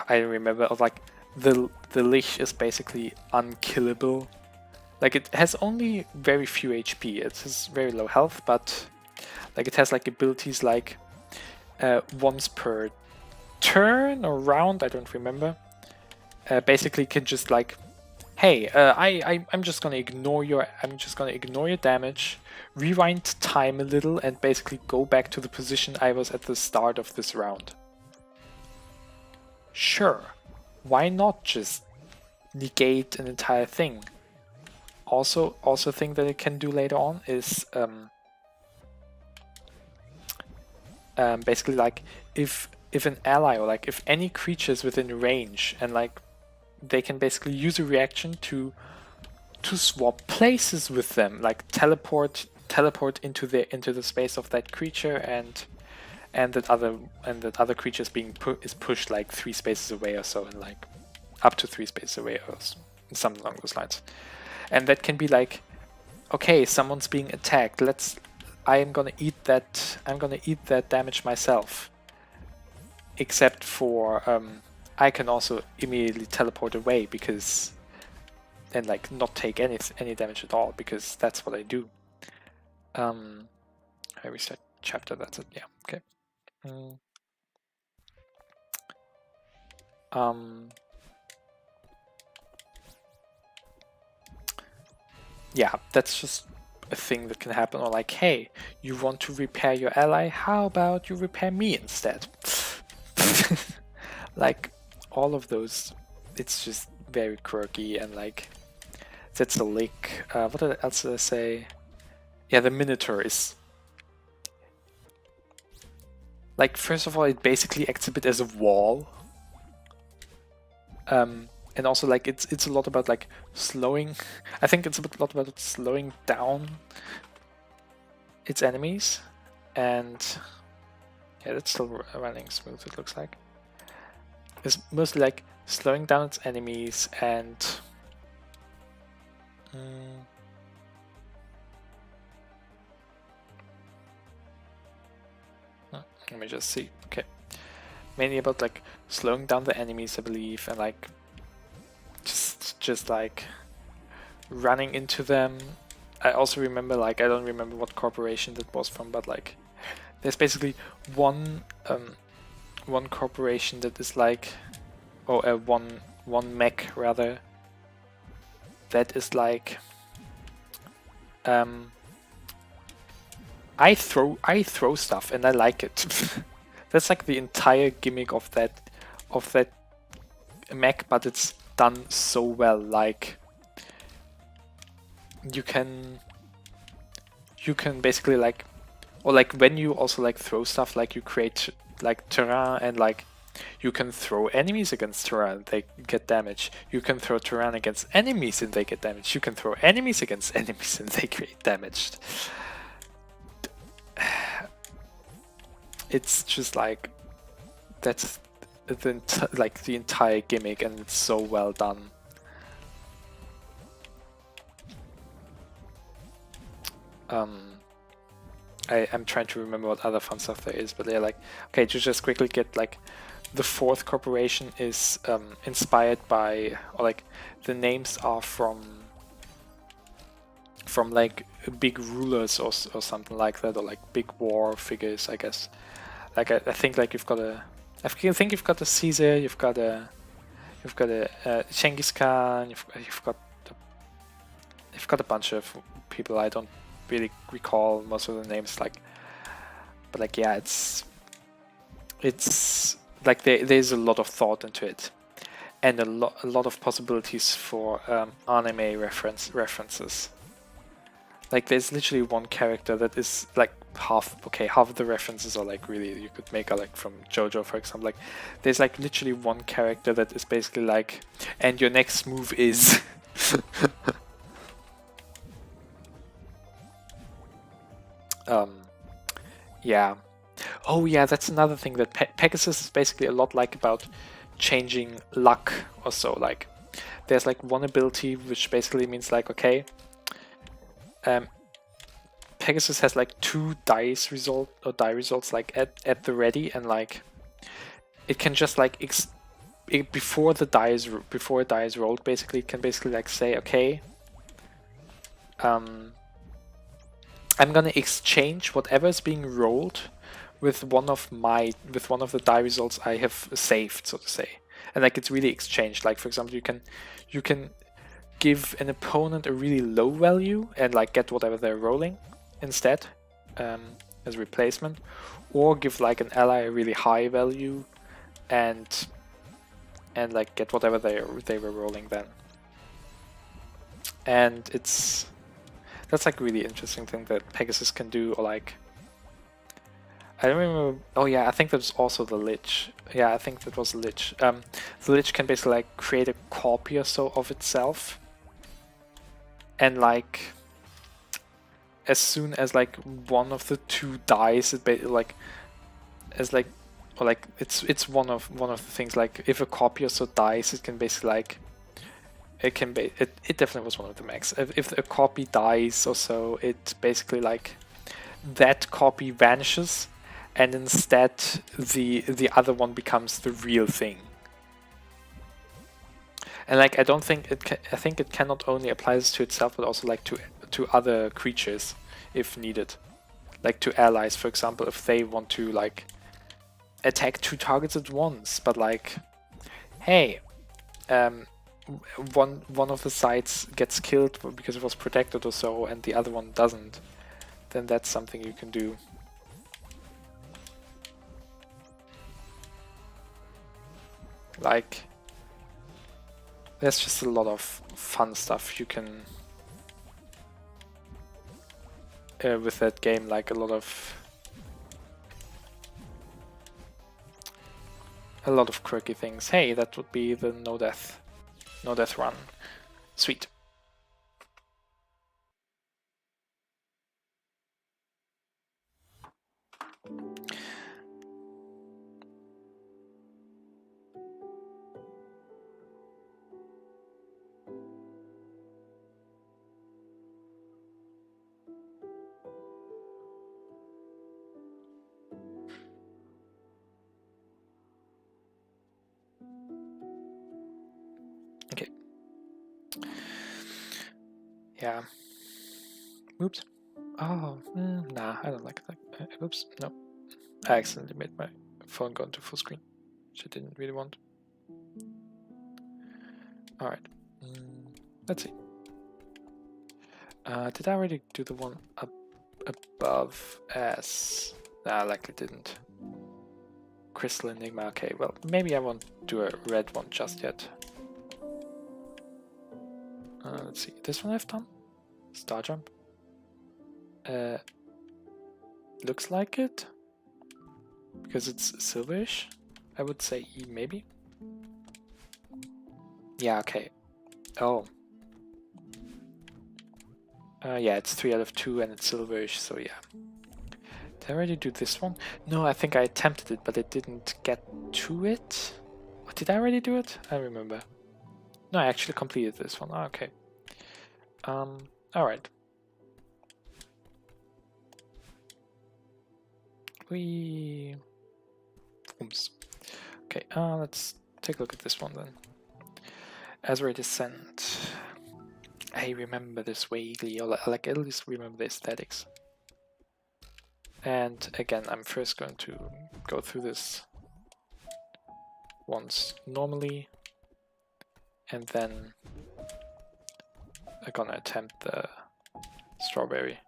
I remember, like, the Lich is basically unkillable. Like, it has only very few HP. It has very low health, but like it has like abilities like once per turn or round, I don't remember. Basically can just like, hey, I'm just gonna ignore your damage, rewind time a little, and basically go back to the position I was at the start of this round. Sure, why not just negate an entire thing? Also a thing that it can do later on is basically like if an ally or like if any creature is within range, and like they can basically use a reaction to swap places with them, like teleport into the space of that creature, and that other creature is pushed like 3 spaces away or so, and like up to 3 spaces away or something along those lines. And that can be like, okay, someone's being attacked. I'm gonna eat that damage myself. Except for I can also immediately teleport away and like not take any damage at all, because that's what I do. I reset chapter. That's it. Yeah. Okay. Yeah, that's just a thing that can happen. Or like, hey, you want to repair your ally? How about you repair me instead? Like, all of those, it's just very quirky, and like, that's a lick. What else did I say? Yeah, the Minotaur is... Like, first of all, it basically acts a bit as a wall. And also, like, it's a lot about, like, slowing... I think it's a lot about slowing down its enemies. And... yeah, that's still running smooth, it looks like. It's mostly, like, slowing down its enemies and... let me just see. Okay. Mainly about, like, slowing down the enemies, I believe, and, like... Just like running into them. I also remember, like, I don't remember what corporation that was from, but like there's basically one corporation that is like, or one mech rather, that is like I throw stuff and I like it. That's like the entire gimmick of that mech, but it's done so well. Like you can basically like, or like when you also like throw stuff, like you create like terrain, and like you can throw enemies against terrain, they get damage. You can throw terrain against enemies and they get damage. You can throw enemies against enemies and they get damaged. It's just like that's the entire gimmick, and it's so well done. I'm trying to remember what other fun stuff there is, but they're like, okay, to just quickly get like the fourth corporation is inspired by, or like the names are from like big rulers or something like that, or like big war figures, I guess. Like I think like you've got a, I think you've got a Caesar, you've got a Genghis Khan, you've got a bunch of people. I don't really recall most of the names, like, but like yeah, it's like there's a lot of thought into it, and a lot of possibilities for anime references. Like there's literally one character that is like half of the references are like really, you could make a like from JoJo, for example. Like there's like literally one character that is basically like, and your next move is yeah. Oh yeah, that's another thing, that Pegasus is basically a lot like about changing luck or so. Like there's like one ability which basically means like, okay, Pegasus has like 2 die results like at the ready, and like it can just like before a die is rolled, basically it can basically like say, okay, I'm gonna exchange whatever is being rolled with one of the die results I have saved, so to say. And like it's really exchanged. Like for example, you can give an opponent a really low value and like get whatever they're rolling instead, as a replacement, or give like an ally a really high value and like get whatever they were rolling then. And that's like really interesting thing that Pegasus can do. Or like, I don't remember. Oh yeah, I think that was also the Lich. Yeah, I think that was the Lich. The Lich can basically like create a copy or so of itself, and like as soon as like one of the 2 dies, it like as like, or like it's one of the things. Like if a copy or so dies, it can basically like, it can be, it definitely was one of the max. If a copy dies or so, it basically like that copy vanishes, and instead the other one becomes the real thing. And like I don't think I think it can not only apply this to itself, but also like to other creatures if needed, like to allies, for example, if they want to like attack 2 targets at once, but like, hey, one of the sides gets killed because it was protected or so, and the other one doesn't, then that's something you can do. Like there's just a lot of fun stuff you can with that game, like a lot of quirky things. Hey, that would be the no death run. Sweet. Okay. Yeah. Oops. Oh, nah, I don't like that. Oops, no. I accidentally made my phone go into full screen, which I didn't really want. Alright. Let's see. Did I already do the one above as... Nah, I likely didn't. Crystal Enigma, okay, well, maybe I won't do a red one just yet. Let's see, this one I've done? Star Jump? Looks like it. Because it's silverish. I would say E, maybe. Yeah, okay. Oh. Yeah, it's 3 out of 2 and it's silverish, so yeah. Did I already do this one? No, I think I attempted it, but it didn't get to it. Or did I already do it? I remember. No, I actually completed this one. Oh, okay. Alright. Oops. Okay, let's take a look at this one then. Azure Descent. I remember this vaguely, or like at least remember the aesthetics. And again, I'm first going to go through this once normally, and then I'm gonna attempt the strawberry.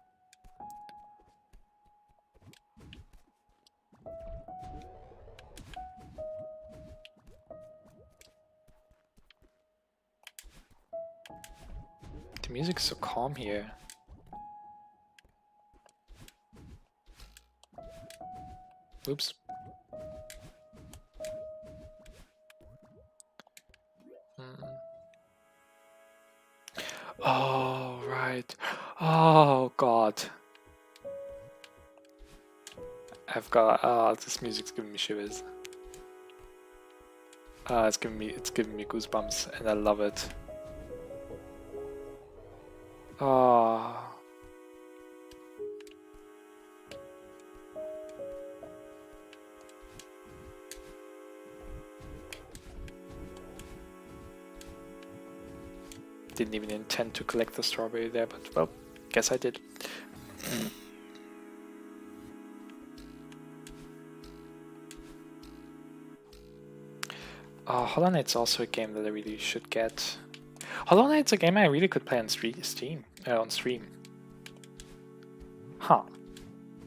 The music's so calm here. Oops. Oh, right. Oh, God. I've got, this music's giving me shivers. It's giving me goosebumps, and I love it. Oh. Didn't even intend to collect the strawberry there, but well, guess I did. Hollow Knight's also a game that I really should get. Hollow Knight's a game I really could play on stream. Huh.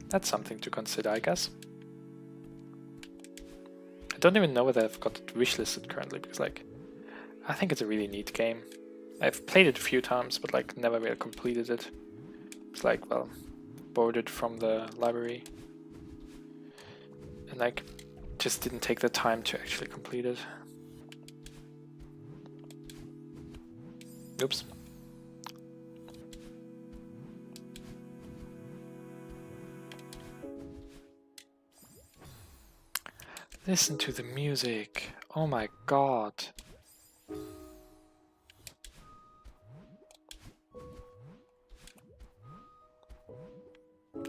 That's something to consider, I guess. I don't even know whether I've got it wishlisted currently, because like, I think it's a really neat game. I've played it a few times, but like never really completed it. It's like, well, borrowed it from the library. And like, just didn't take the time to actually complete it. Oops. Listen to the music. Oh my god.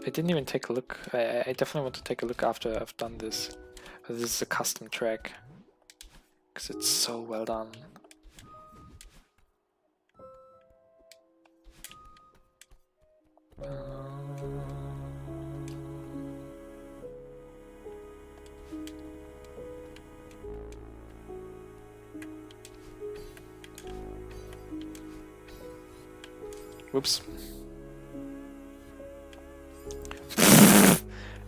I didn't even take a look. I definitely want to take a look after I've done this. This is a custom track. Because it's so well done. Whoops.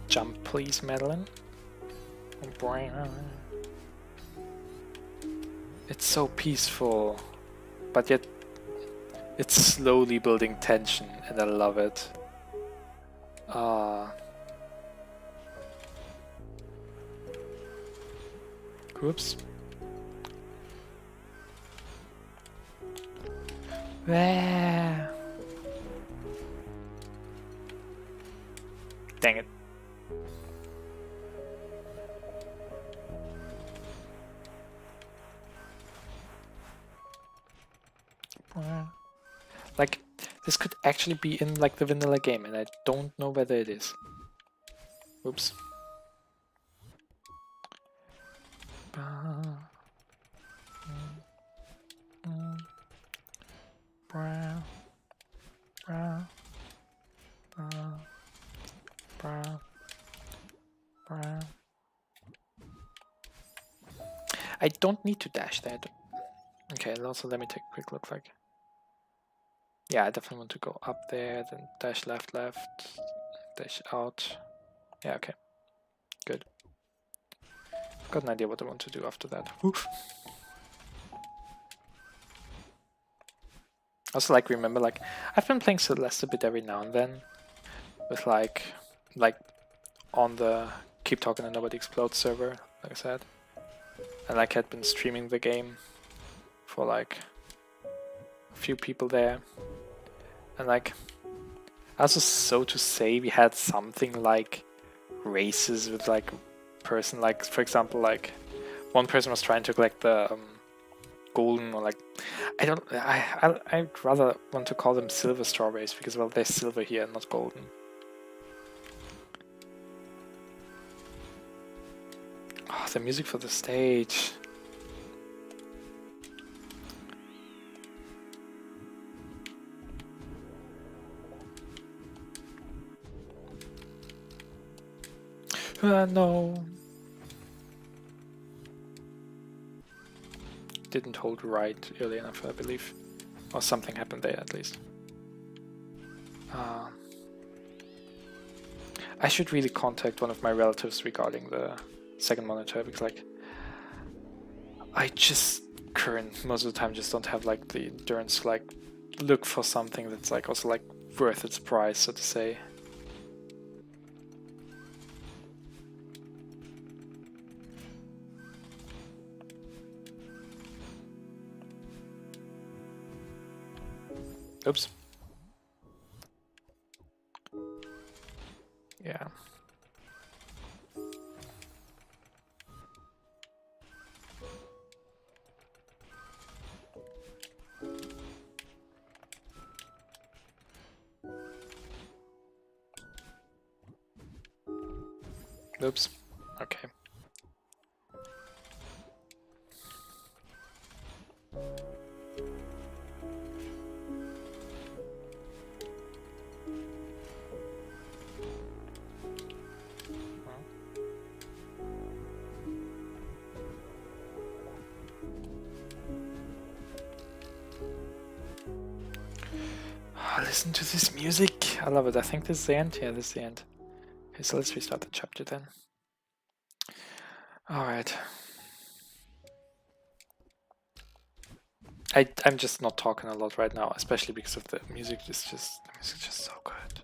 Jump please, Madeline. It's so peaceful, but yet it's slowly building tension, and I love it. Whoops. There. Dang it. Like, this could actually be in like the vanilla game, and I don't know whether it is. Oops. I don't need to dash that. Okay, and also let me take a quick look. Like, yeah, I definitely want to go up there, then dash left, left. dash out. Yeah, okay. Good. Got an idea what I want to do after that. Oof. Also, like, remember, like, I've been playing Celeste a bit every now and then with like on the Keep Talking and Nobody Explodes server, like I said. And like had been streaming the game for like a few people there. And like also, so to say, we had something like races with like a person, like for example, like one person was trying to collect the golden, or like I'd rather want to call them silver strawberries because, well, they're silver here, not golden. Oh, the music for the stage. No. Didn't hold right early enough, I believe. Or something happened there, at least. I should really contact one of my relatives regarding the second monitor, because like I just most of the time just don't have like the endurance to like look for something that's like also like worth its price, so to say. Oops. Yeah. Oops. Okay. Listen to this music. I love it. I think this is the end. Yeah, this is the end. Okay, so let's restart the chapter then. Alright. I'm just not talking a lot right now, especially because of the music. The music is just so good.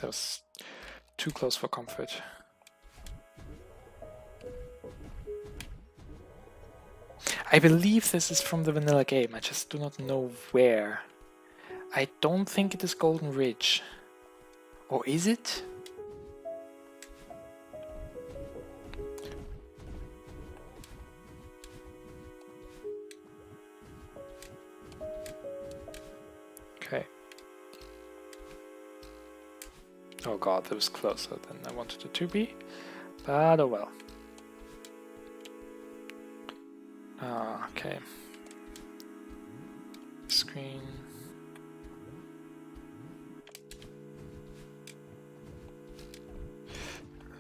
That was too close for comfort. I believe this is from the vanilla game, I just do not know where. I don't think it is Golden Ridge. Or is it? Okay. Oh god, that was closer than I wanted it to be. But oh well. Okay. Screen.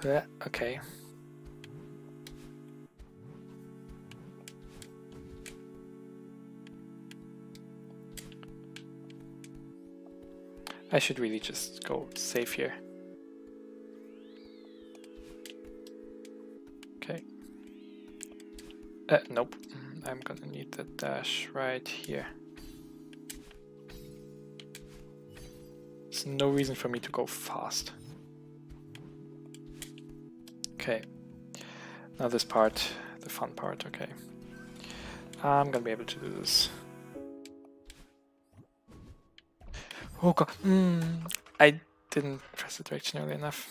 Yeah, okay. I should really just go safe here. Okay. Nope. I'm gonna need the dash right here. There's no reason for me to go fast. Okay. Now this part, the fun part, okay. I'm gonna be able to do this. Oh god, I didn't press the direction early enough.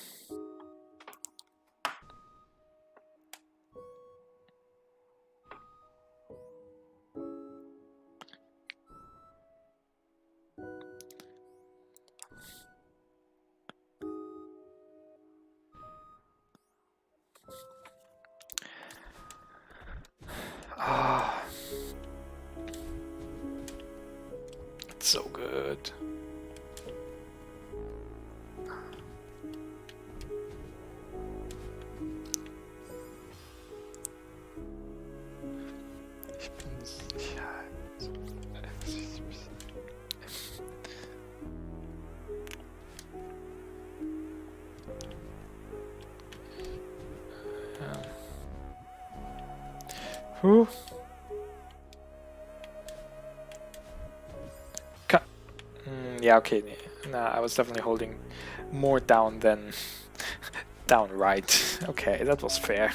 It's so good. Who? Yeah, okay. Nah, I was definitely holding more down than down right. Okay, that was fair.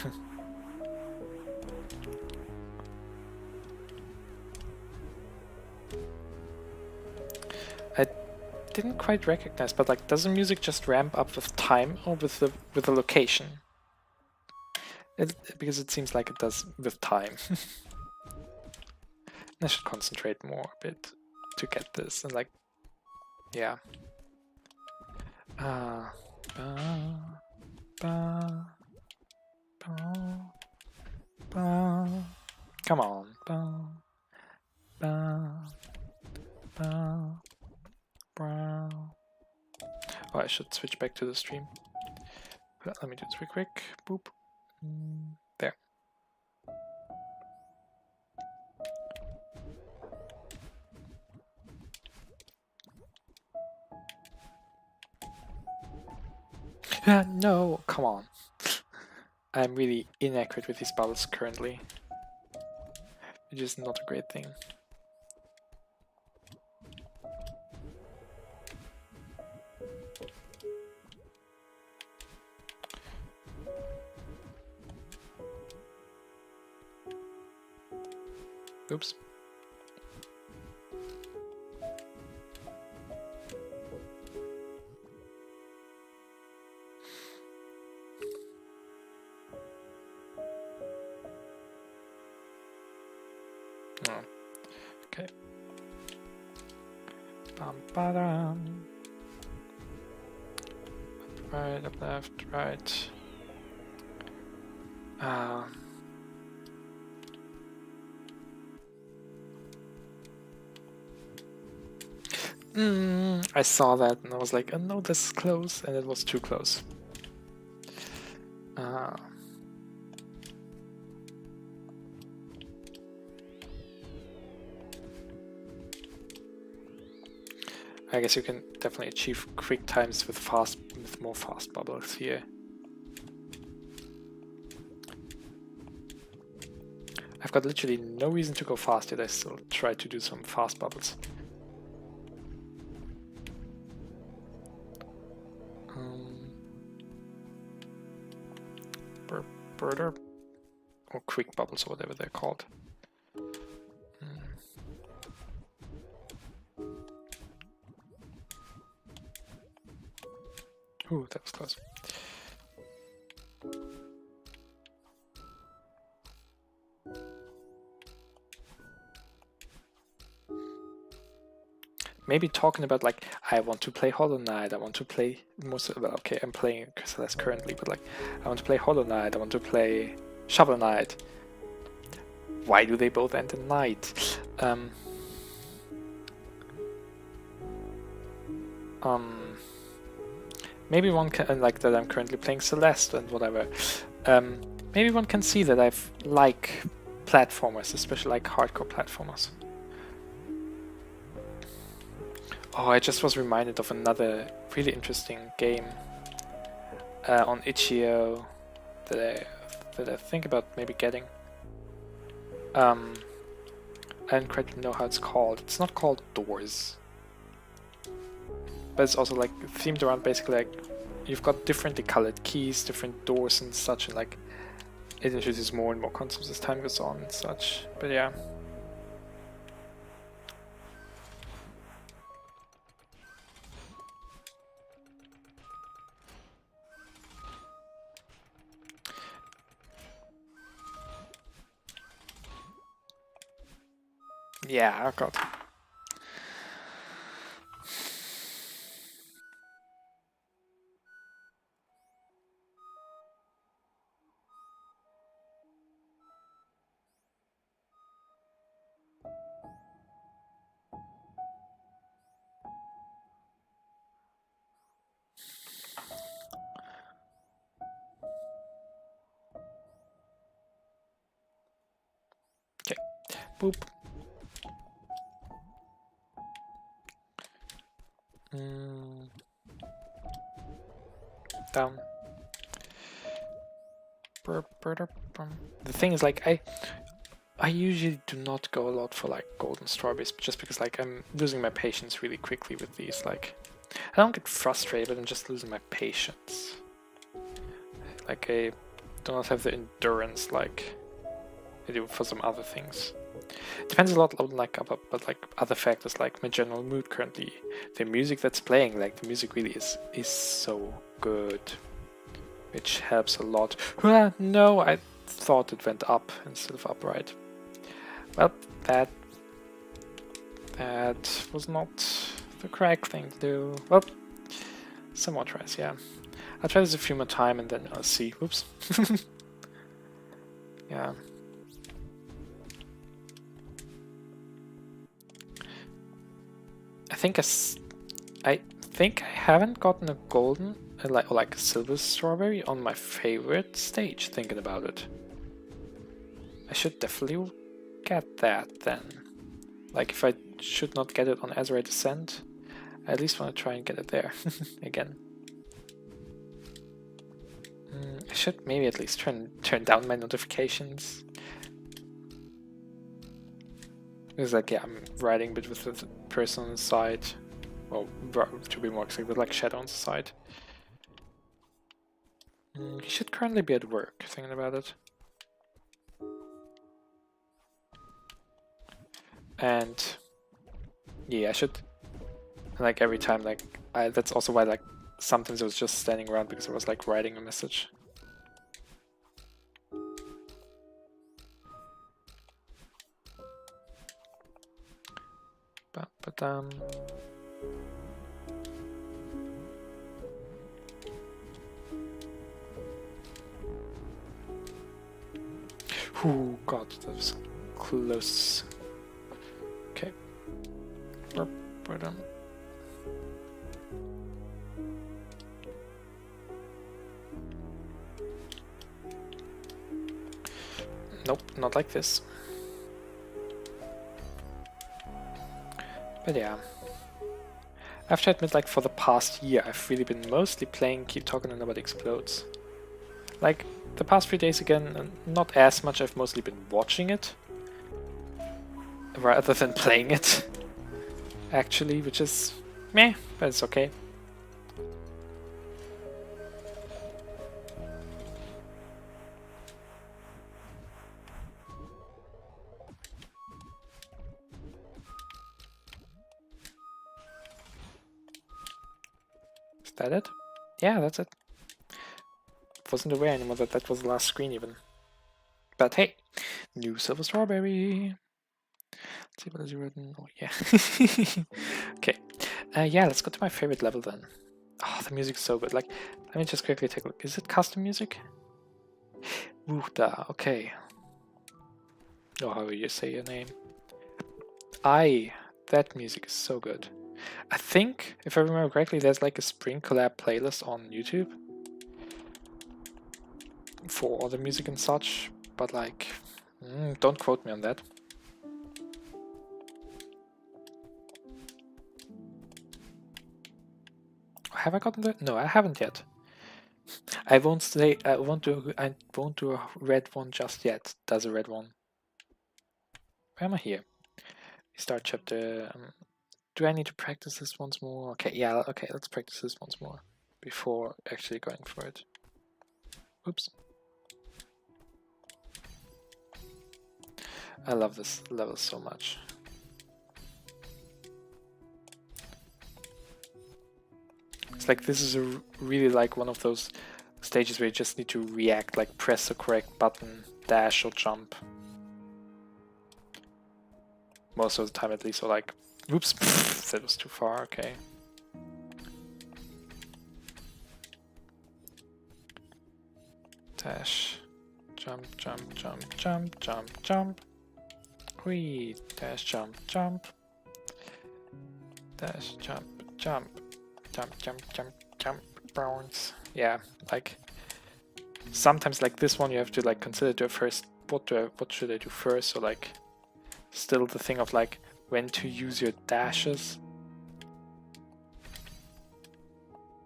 I didn't quite recognize, but like, does the music just ramp up with time or with the location? Because it seems like it does with time. I should concentrate more a bit to get this and like, yeah. Ba, ba, ba, ba. Come on. Ba, ba, ba, ba. Oh, I should switch back to the stream. Let me do this real quick. Boop. There. No, come on. I'm really inaccurate with these bubbles currently. Which is not a great thing. Oops. Oh, okay. Bum, ba-dum. Right, up, left, right. I saw that and I was like, oh no, this is close, and it was too close. I guess you can definitely achieve quick times with more fast bubbles here. I've got literally no reason to go fast yet. I still try to do some fast bubbles. Birder or quick bubbles or whatever they're called. Ooh, that was close. Maybe talking about like, I want to play Hollow Knight, I want to play most of, well, okay, I'm playing Celeste currently, but like, I want to play Hollow Knight, I want to play Shovel Knight. Why do they both end in night? Maybe one can, like that I'm currently playing Celeste and whatever. Maybe one can see that I like platformers, especially like hardcore platformers. Oh, I just was reminded of another really interesting game on itch.io that I think about maybe getting. I don't quite know how it's called. It's not called Doors, but it's also like themed around basically like you've got differently colored keys, different doors and such, and like it introduces more and more concepts as time goes on and such. But yeah. Yeah, oh god. Boop. Down. The thing is, like, I usually do not go a lot for like golden strawberries, just because like I'm losing my patience really quickly with these. Like, I don't get frustrated, but I'm just losing my patience. Like, I do not have the endurance like I do for some other things. Depends a lot on like other factors, like my general mood currently. The music that's playing, like the music really is so good, which helps a lot. No, I thought it went up instead of upright. Well, that was not the correct thing to do. Well, some more tries, yeah. I'll try this a few more times and then I'll see. Oops. Yeah. I think I haven't gotten a golden or like a silver strawberry on my favorite stage, thinking about it. I should definitely get that then. Like, if I should not get it on Azure Descent, I at least want to try and get it there again. I should maybe at least turn down my notifications. It's like, yeah, I'm riding a bit with the person on the side. Well, to be more exact, with like Shadow on the side. He should currently be at work, thinking about it. And yeah, I should, like, every time, like, that's also why, like, sometimes I was just standing around because I was like writing a message. But oh god, that was close. Okay. Nope, not like this. But yeah. I have to admit, like, for the past year, I've really been mostly playing Keep Talking and Nobody Explodes. Like, the past few days again, not as much, I've mostly been watching it. Rather than playing it. Actually, which is meh, but it's okay. Is that it? Yeah, that's it. Wasn't aware anymore that that was the last screen even. But hey, new silver strawberry. Let's see what is written. Oh yeah. Okay. Yeah, let's go to my favorite level then. Oh, the music's so good. Like, let me just quickly take a look. Is it custom music? Wuhda, okay. Oh, how will you say your name? That music is so good. I think, if I remember correctly, there's like a Spring Collab playlist on YouTube for all the music and such, but like, don't quote me on that. Have I gotten that? No, I haven't yet. I won't say I won't do a red one just yet. There's a red one. Where am I here? Start chapter. Do I need to practice this once more? Okay, yeah, okay, let's practice this once more before actually going for it. Oops. I love this level so much. It's like, this is really like one of those stages where you just need to react, like press the correct button, dash or jump. Most of the time at least, or like, oops, that was too far, okay. Dash, jump, jump, jump, jump, jump, jump. Whee, dash, jump, jump. Dash, jump, jump. Jump, jump, jump, jump, bounce. Yeah, like, sometimes like this one you have to like consider to first, what should I do first, or like, still the thing of like when to use your dashes.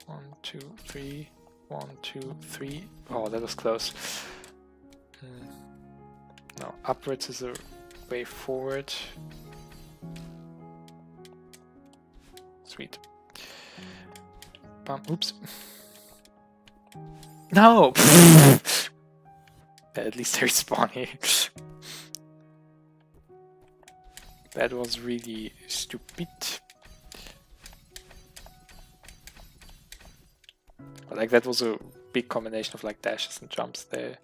1, 2, 3. 1, 2, 3. Oh, that was close. No, upwards is a way forward. Sweet. Oops. No! At least they're spawny. That was really stupid. But like that was a big combination of like dashes and jumps there.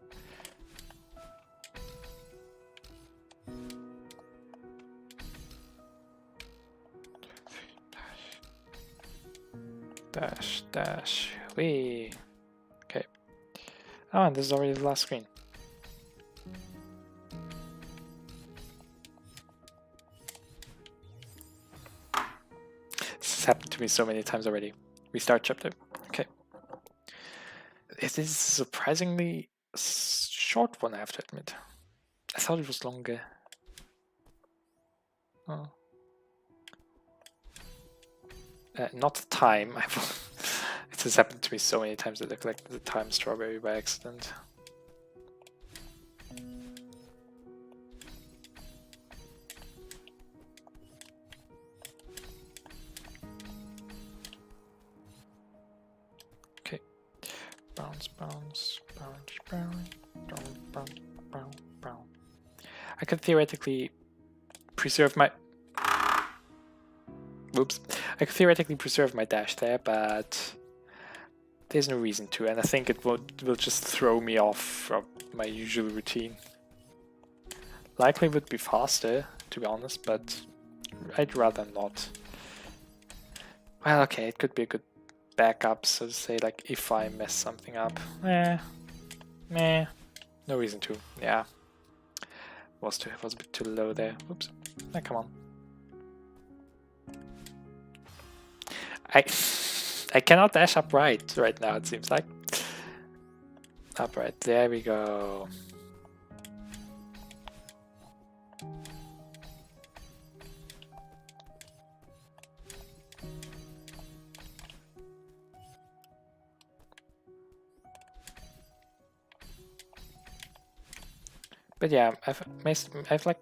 Dash, dash, wee. Okay. Oh, and this is already the last screen. This has happened to me so many times already. Restart chapter. Okay. This is a surprisingly short one, I have to admit. I thought it was longer. Oh. Not the time. It has happened to me so many times that I collected the time strawberry by accident. Okay. Bounce, bounce, bounce, bounce, bounce, bounce, bounce, bounce. I could theoretically preserve my... Oops. I could theoretically preserve my dash there, but there's no reason to, and I think it will just throw me off from my usual routine. Likely would be faster, to be honest, but I'd rather not. Well, okay, it could be a good backup, so to say, like if I mess something up. No reason to. Yeah, was a bit too low there. Oops. Oh, come on. I cannot dash upright right now, it seems like. Upright, there we go. But yeah, I've like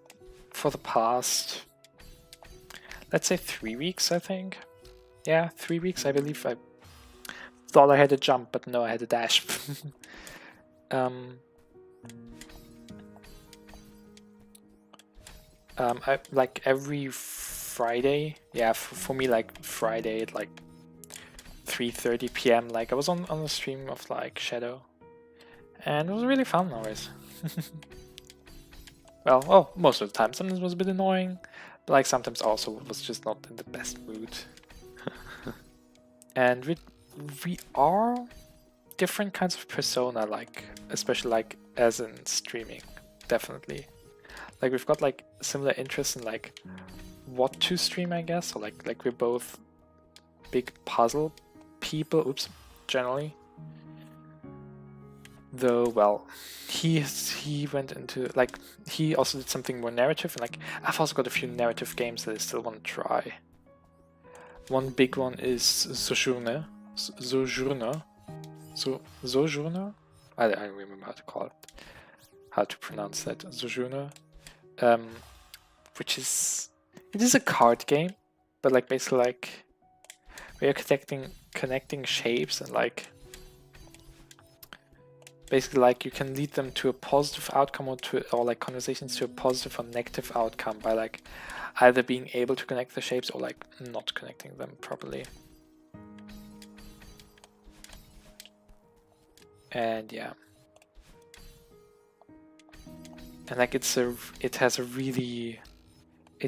for the past, let's say 3 weeks, I think. Yeah, 3 weeks, I believe. I thought I had a jump, but no, I had a dash. I like every Friday. Yeah, for me, like Friday at like 3:30 p.m. Like I was on a stream of like Shadow, and it was really fun always. Well, most of the time. Sometimes it was a bit annoying, but like sometimes also was just not in the best mood. And we are different kinds of persona, like especially like as in streaming, definitely. Like we've got like similar interests in like what to stream, I guess. So like we're both big puzzle people. Oops, generally. Though, well, he went into like he also did something more narrative, and like I've also got a few narrative games that I still want to try. One big one is Sojourner. Sojourner. I don't remember how to call it. How to pronounce that? Sojourner. Which is a card game, but like basically like we are connecting shapes and like basically like you can lead them to a positive outcome or like conversations to a positive or negative outcome by like either being able to connect the shapes or like not connecting them properly. And yeah. And like it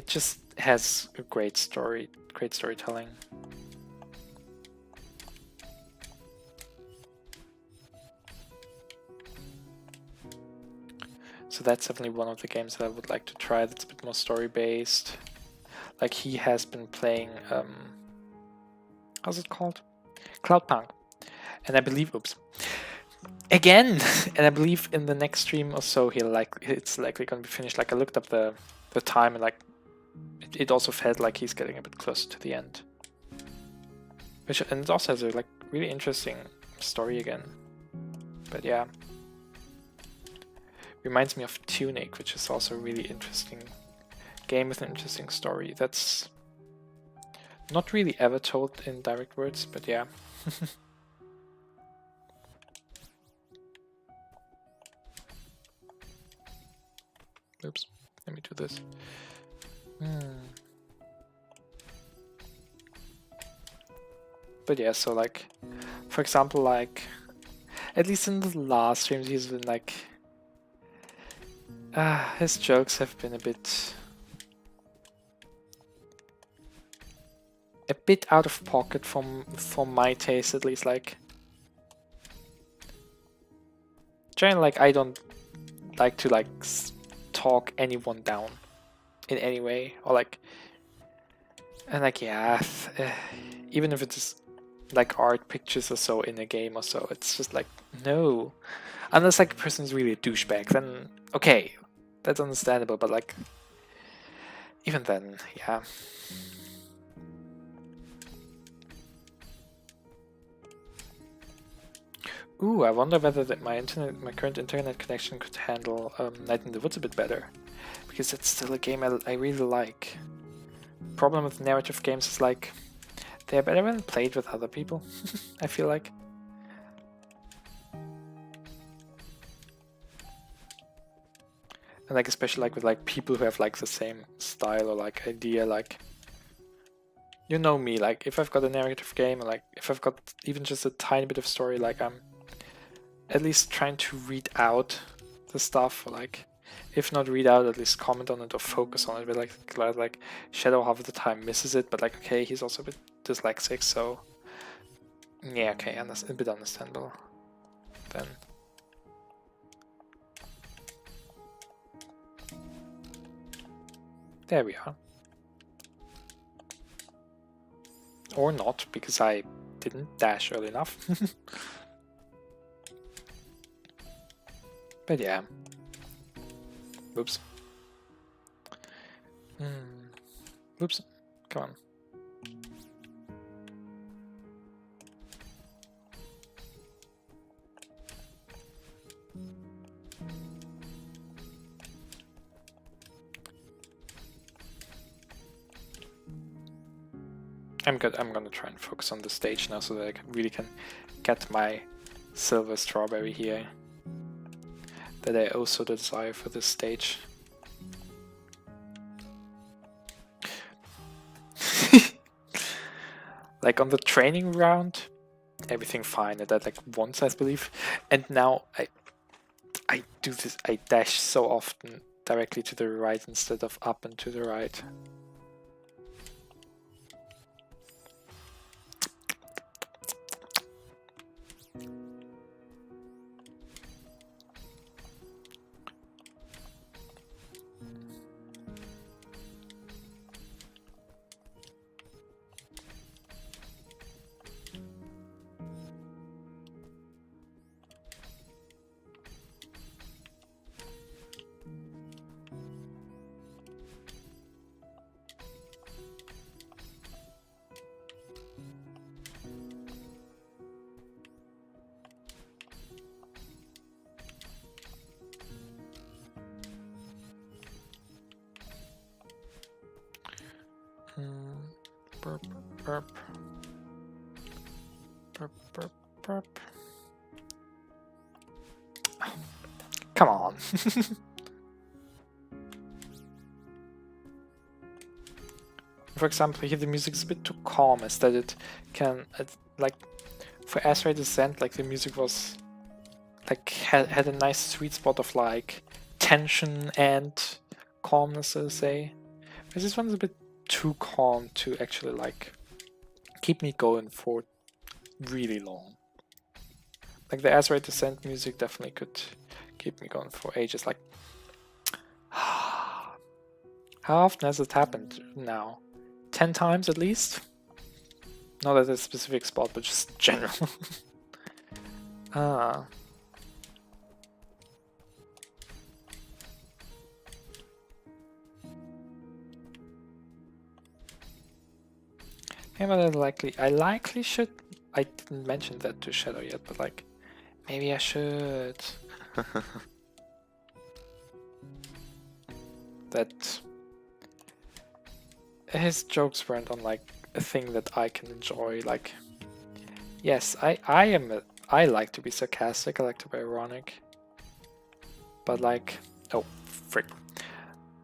just has a great storytelling. So that's definitely one of the games that I would like to try that's a bit more story-based. Like he has been playing, how's it called? Cloudpunk. And I believe, oops. Again! And I believe in the next stream or so it's likely going to be finished. Like I looked up the the time, and like it also felt like he's getting a bit closer to the end. And it also has a like really interesting story again. But yeah, reminds me of Tunic, which is also a really interesting game with an interesting story. That's not really ever told in direct words, but yeah. Oops, let me do this. But yeah, so like, for example, like, at least in the last streams, he's been like, his jokes have been a bit out of pocket for my taste, at least. Like, generally, like, I don't like to like talk anyone down in any way, or like, and like, yeah, even if it's like art pictures or so in a game or so, it's just like, no, unless like a person's really a douchebag, then okay, that's understandable, but like, even then, yeah. Ooh, I wonder whether that my current internet connection could handle Night in the Woods a bit better, because it's still a game I really like. Problem with narrative games is like, they're better when played with other people, I feel like. And like, especially like with like people who have like the same style or like idea, like, you know me, like if I've got a narrative game, or like if I've got even just a tiny bit of story, like I'm at least trying to read out the stuff, or like, if not read out, at least comment on it or focus on it. But like Shadow half of the time misses it, but like, okay, he's also a bit dyslexic, so yeah, okay, a bit understandable then. There we are. Or not, because I didn't dash early enough. But yeah. Whoops. Whoops. Come on. I'm good. I'm gonna try and focus on the stage now so that I really can get my silver strawberry here that I also desire for this stage. Like on the training round, everything fine at that like once, I believe, and now I do this. I dash so often directly to the right instead of up and to the right. Burp, burp. Burp, burp, burp. Oh, come on. For example, here the music is a bit too calm, as that it can, like, for Azure Descent, like the music was, like, had a nice sweet spot of like tension and calmness, so to say. But this one's a bit too calm to actually like keep me going for really long. Like the Azure Descent music definitely could keep me going for ages. Like, how often has it happened now? 10 times at least? Not at a specific spot, but just general. Ah. Yeah, but I likely should. I didn't mention that to Shadow yet, but like, maybe I should. That his jokes weren't on like a thing that I can enjoy. Like, yes, I like to be sarcastic. I like to be ironic, but like, oh frick,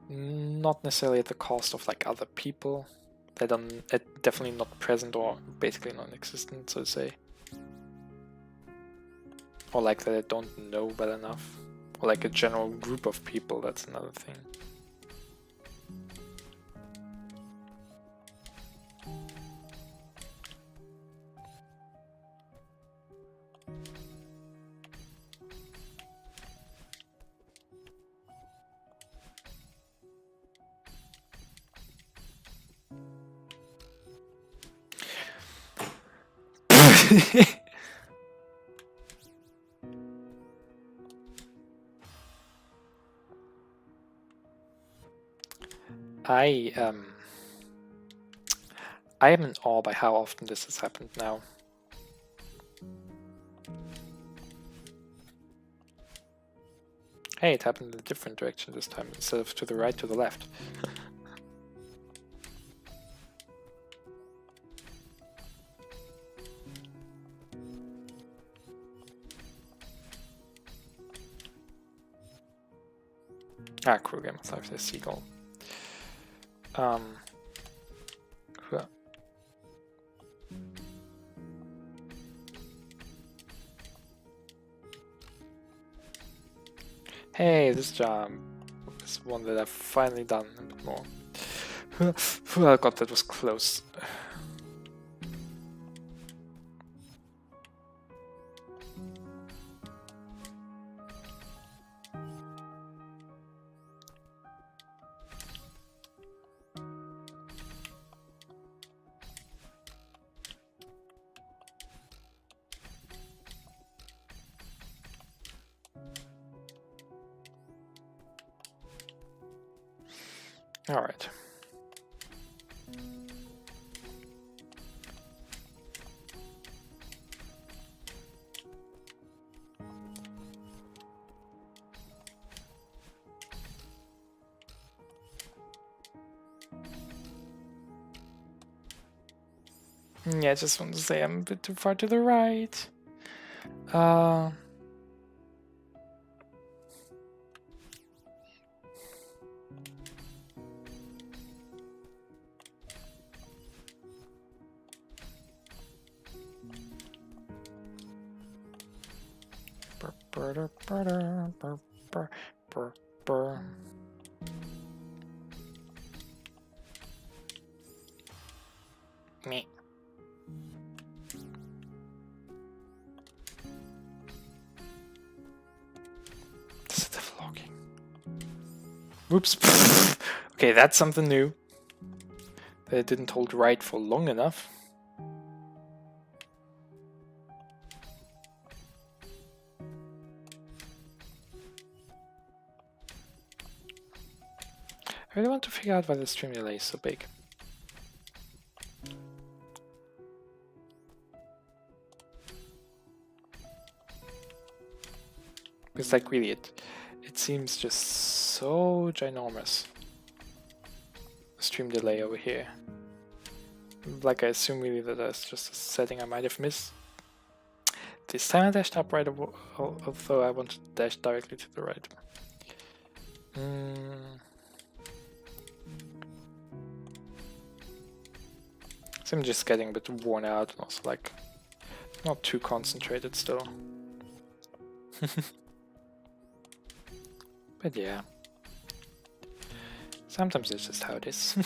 not necessarily at the cost of like other people that are definitely not present or basically non-existent, so to say. Or like that I don't know well enough. Or like a general group of people, that's another thing. I am in awe by how often this has happened now. Hey, it happened in a different direction this time, instead of to the right, to the left. Ah, cool game of life, there's Seagull. Cool. Hey, this job is one that I've finally done a bit more. Oh god, that was close. All right. Yeah, I just want to say I'm a bit too far to the right. Me. This is the vlogging. Oops. Okay, that's something new. That didn't hold right for long enough. I really want to figure out why the stream delay is so big. Because like really it seems just so ginormous. Stream delay over here. Like I assume really that that's just a setting I might have missed. This time I dashed up right, although I wanted to dash directly to the right. So I'm just getting a bit worn out and also like not too concentrated still. But yeah. Sometimes it's just how it is.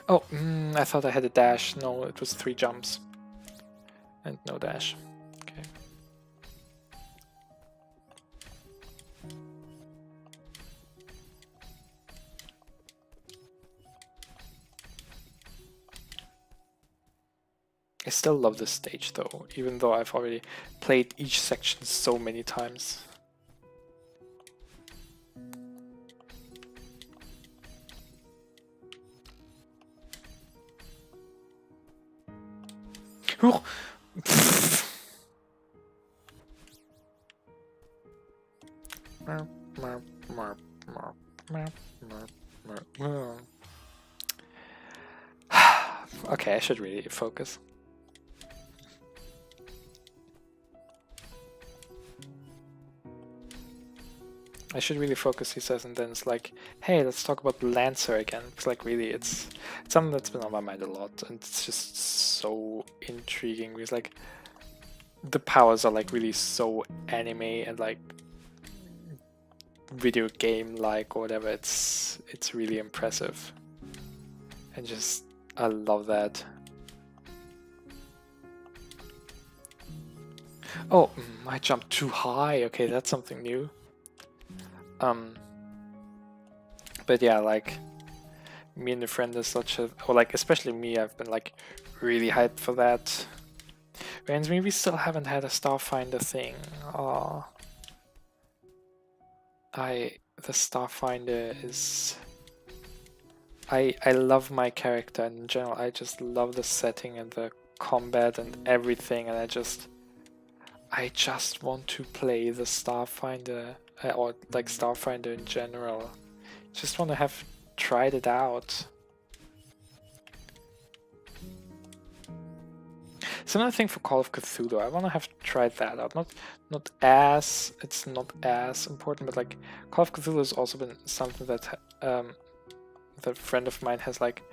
Oh, I thought I had a dash. No, it was 3 jumps. And no dash. Okay. still love this stage though, even though I've already played each section so many times. Okay, I should really focus. I should really focus, he says, and then it's like, hey, let's talk about Lancer again. It's like, really, it's something that's been on my mind a lot, and it's just so intriguing, because like, the powers are like really so anime and like video game like or whatever. It's really impressive, and just I love that. Oh, I jumped too high. Okay, that's something new. But yeah, like me and a friend is such a, or like especially me, I've been like really hyped for that. Reminds me, we still haven't had a Starfinder thing. Oh, the Starfinder is. I love my character and in general. I just love the setting and the combat and everything, and I just want to play the Starfinder. Or like Starfinder in general. Just want to have tried it out. Similar thing for Call of Cthulhu. I want to have tried that out. It's not as important, but like Call of Cthulhu has also been something that that a friend of mine has like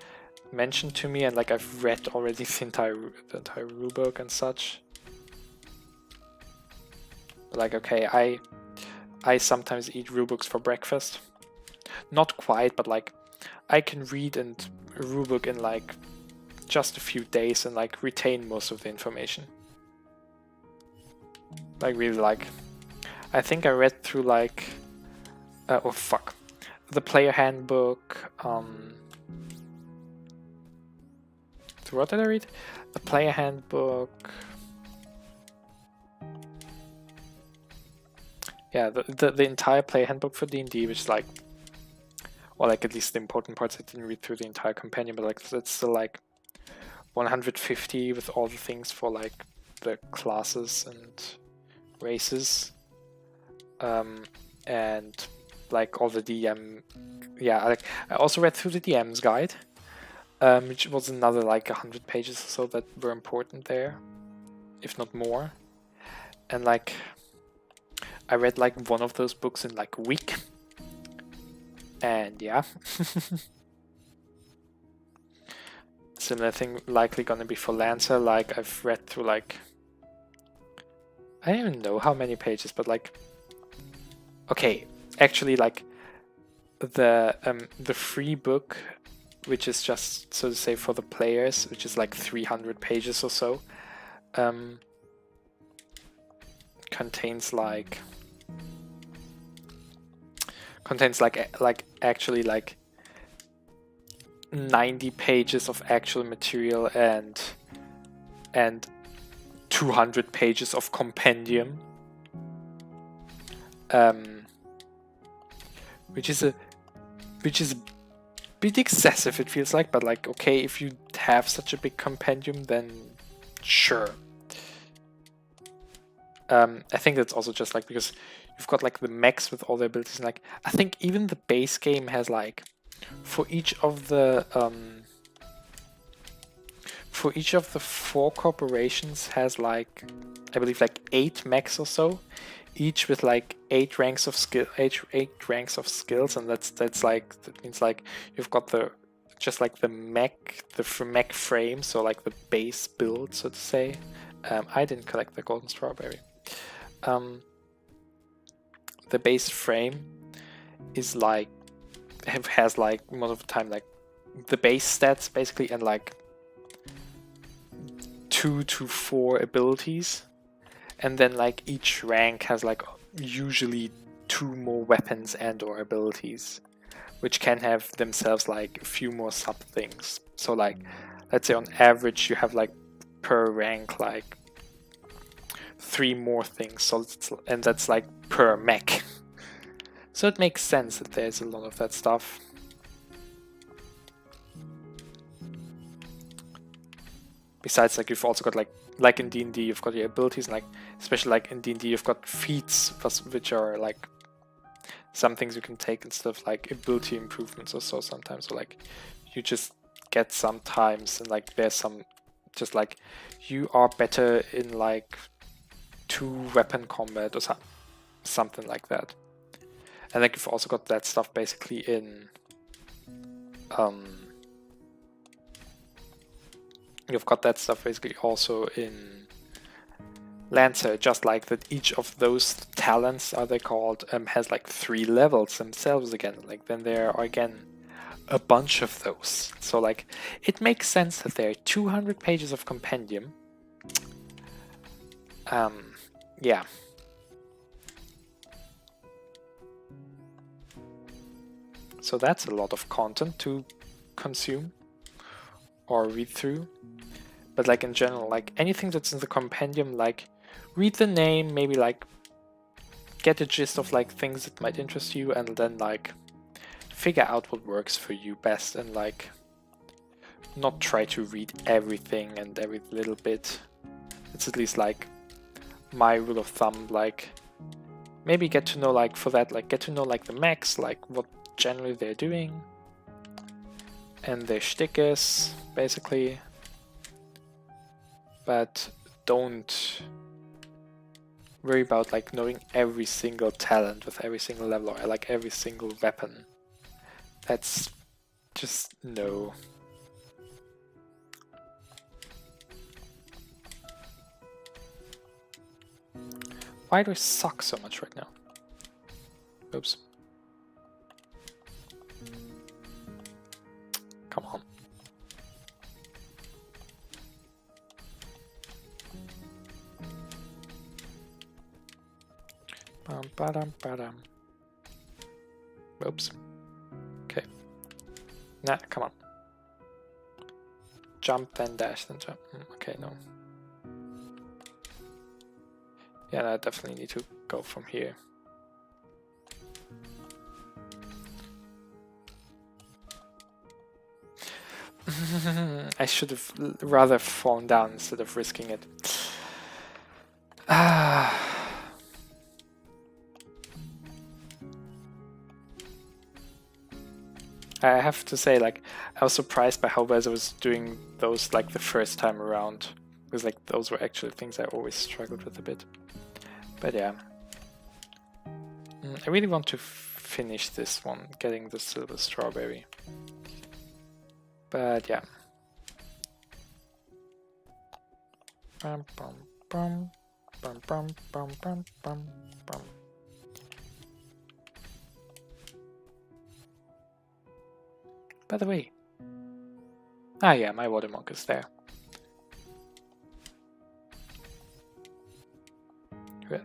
mentioned to me, and like I've read already the entire rulebook and such. Like, okay, I sometimes eat rulebooks for breakfast. Not quite, but like I can read a rulebook in like just a few days and like retain most of the information. Like really, like I think I read through like oh fuck, the player handbook. What did I read? The player handbook. Yeah, the entire player handbook for D&D, which is like, or like at least the important parts. I didn't read through the entire companion, but like it's still like 150 with all the things for like the classes and races, and like all the DM. Yeah, I also read through the DM's guide, which was another like 100 pages or so that were important there, if not more, and like. I read like one of those books in like a week, and yeah. Similar thing likely gonna be for Lancer. Like I've read through like, I don't even know how many pages, but like, okay, actually like the free book, which is just so to say for the players, which is like 300 pages or so, contains like actually like 90 pages of actual material and 200 pages of compendium, which is a bit excessive, it feels like, but like, okay, if you have such a big compendium, then sure. I think that's also just like because you've got like the mechs with all the abilities, and like I think even the base game has like for each of the 4 corporations has like I believe like 8 mechs or so, each with like 8 ranks of skill, 8 ranks of skills, and that's like that means like you've got the just like the mech frame, so like the base build, so to say. I didn't collect the golden strawberry. The base frame is like has like most of the time like the base stats basically, and like 2 to 4 abilities, and then like each rank has like usually 2 more weapons and or abilities, which can have themselves like a few more sub things. So like let's say on average you have like per rank like 3 more things, so and that's like per mech. So it makes sense that there's a lot of that stuff. Besides, like, you've also got like in D&D you've got your abilities, and like especially like in D&D you've got feats, which are like some things you can take instead of like ability improvements or so sometimes. So like you just get sometimes, and like there's some just like you are better in like 2-weapon combat or something like that. And like you've also got that stuff basically in you've got that stuff basically also in Lancer, just like that each of those talents, are they called, has like 3 levels themselves again. Like then there are again a bunch of those. So like it makes sense that there are 200 pages of compendium. Yeah. So that's a lot of content to consume or read through. But like in general, like anything that's in the compendium, like read the name, maybe like get a gist of like things that might interest you, and then like figure out what works for you best, and like not try to read everything and every little bit. It's at least like my rule of thumb. Like maybe get to know, like for that, like get to know like the mechs, like what generally they're doing and their shtick is basically, but don't worry about like knowing every single talent with every single level or like every single weapon. That's just no. Why do I suck so much right now? Oops. Come on. Ba-dum. Oops. Okay. Nah, come on. Jump, then dash, then jump. Okay, no. Yeah, no, I definitely need to go from here. I should have rather fallen down instead of risking it. I have to say, like, I was surprised by how well I was doing those, like, the first time around. Because, like, those were actually things I always struggled with a bit. But yeah. I really want to finish this one, getting the silver strawberry. But yeah. Bum, bum, bum, bum, bum, bum, bum, bum, bum. By the way. Ah yeah, my water monk is there. Good.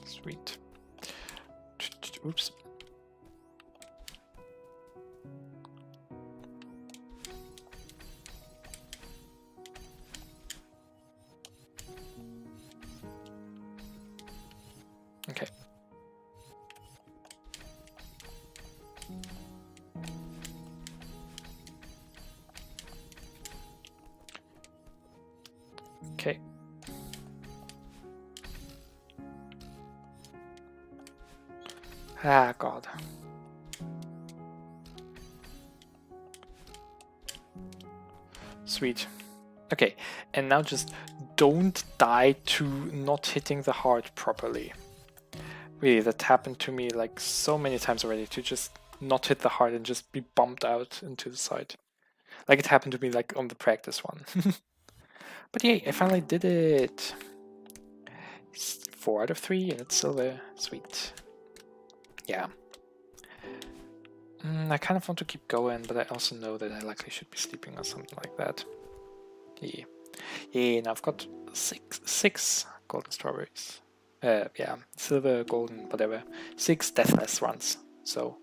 Sweet. Oops. Okay. Okay. Ah, God. Sweet. Okay, and now just don't die to not hitting the heart properly. Really, that happened to me like so many times already, to just not hit the heart and just be bumped out into the side. Like it happened to me like on the practice one. But yay, I finally did it! 4 out of 3 and it's silver. Sweet. Yeah. I kind of want to keep going, but I also know that I likely should be sleeping or something like that. Yeah. And I've got six golden strawberries. Yeah, silver, golden, whatever. 6 deathless ones. So.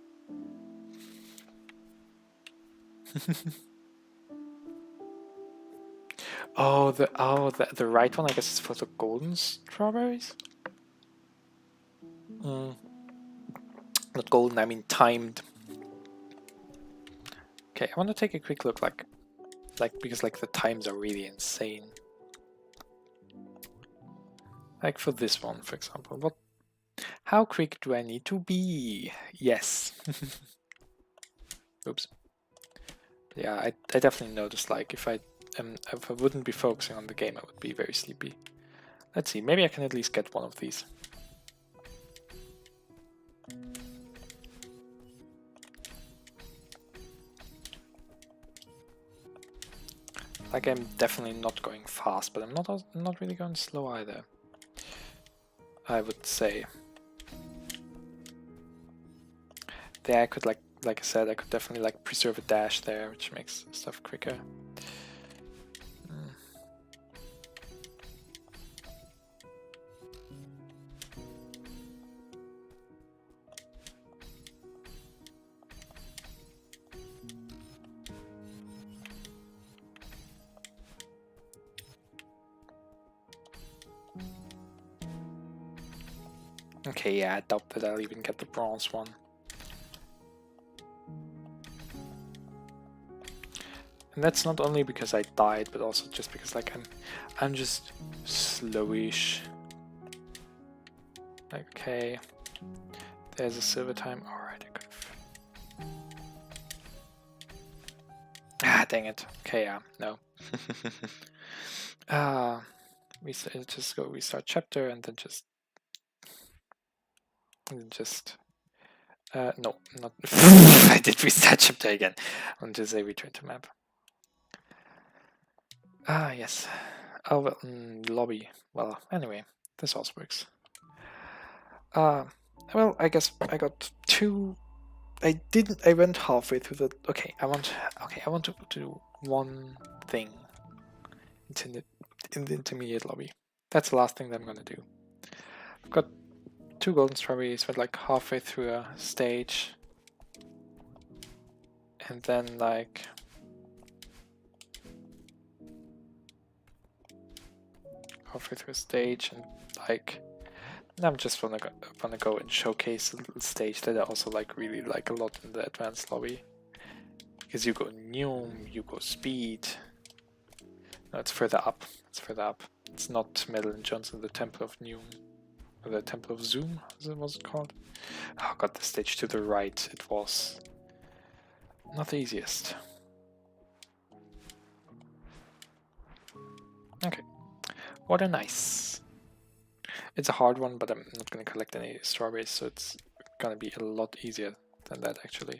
The right one I guess is for the golden strawberries. Not golden, I mean timed. Okay, I want to take a quick look, like because like the times are really insane. Like for this one, for example, how quick do I need to be? Yes. Oops. Yeah, I definitely noticed, like if I wouldn't be focusing on the game, I would be very sleepy. Let's see, maybe I can at least get one of these. Like I'm definitely not going fast, but I'm not really going slow either, I would say. There I could like I said, I could definitely like preserve a dash there, which makes stuff quicker. Okay, yeah, I doubt that I'll even get the bronze one. And that's not only because I died, but also just because like I'm just slowish. Okay, there's a silver time. All right, I could've. Ah, dang it. Okay, yeah, no. We just go restart chapter and then just no, not. I did restart chapter again. I'll just say return to map. Ah, yes. Oh, well, lobby. Well, anyway, this also works. Well, I guess I got 2. I went halfway through the. Okay, I want to do one thing in the intermediate lobby. That's the last thing that I'm gonna do. I've got 2 golden strawberries, but like halfway through a stage, and then like. Halfway through a stage, and like I'm just wanna go and showcase a little stage that I also like really like a lot in the advanced lobby, because you go Neum, you go speed. No, it's further up. It's further up. It's not Metal and Johnson, the Temple of Neum, or the Temple of Zoom, as it was called. Oh god, the stage to the right. It was not the easiest. Okay. What a nice. It's a hard one, but I'm not going to collect any strawberries, so it's going to be a lot easier than that, actually.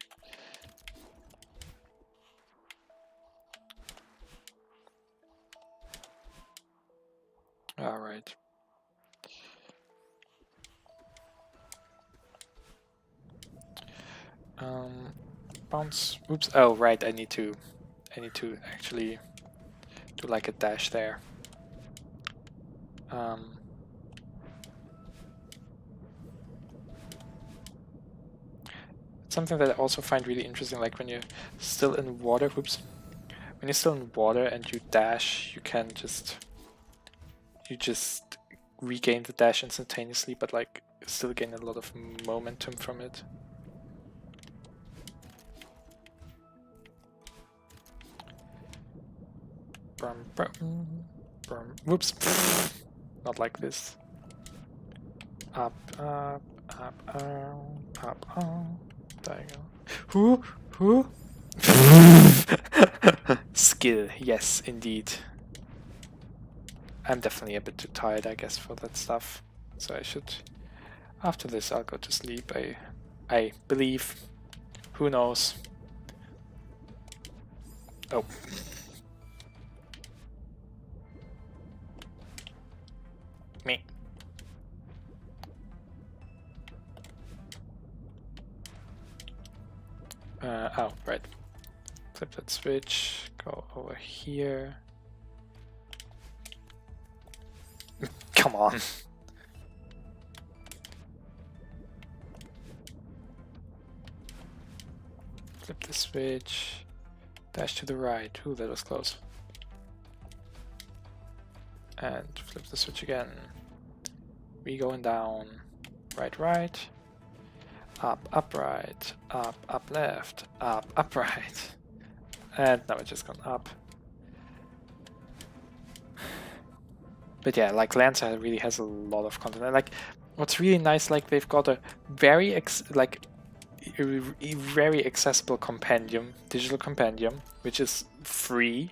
Alright. Bounce. Oops. Oh, right. I need to actually do like a dash there. Something that I also find really interesting, like when you're still in water. Whoops. When you're still in water and you dash, you can just regain the dash instantaneously, but like still gain a lot of momentum from it. Whoops. Not like this. Up, up, up, up, up, up. There you go. Who? Skill, yes, indeed. I'm definitely a bit too tired, I guess, for that stuff. So I should. After this, I'll go to sleep. I believe. Who knows? Oh. Me. Oh, right. Flip that switch. Go over here. Come on. Flip the switch. Dash to the right. Ooh, that was close. And flip the switch again. We going down. Right, right. Up, right. Up, left. Up, right. And now it's just gone up. But yeah, like Lancer really has a lot of content. And like, what's really nice, like they've got a very very accessible compendium, digital compendium, which is free.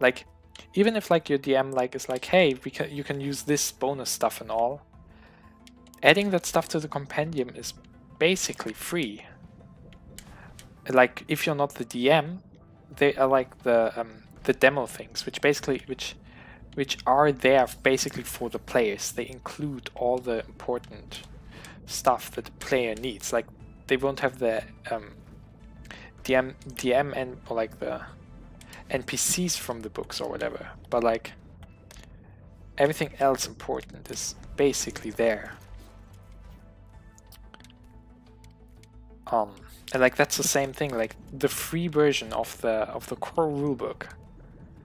Like, even if like your DM like is like, hey, you can use this bonus stuff and all. Adding that stuff to the compendium is basically free. Like, if you're not the DM, they are like the demo things, which are there basically for the players. They include all the important stuff that the player needs. Like, they won't have the DM and or like the NPCs from the books or whatever, but like everything else important is basically there. And like that's the same thing. Like the free version of the core rulebook,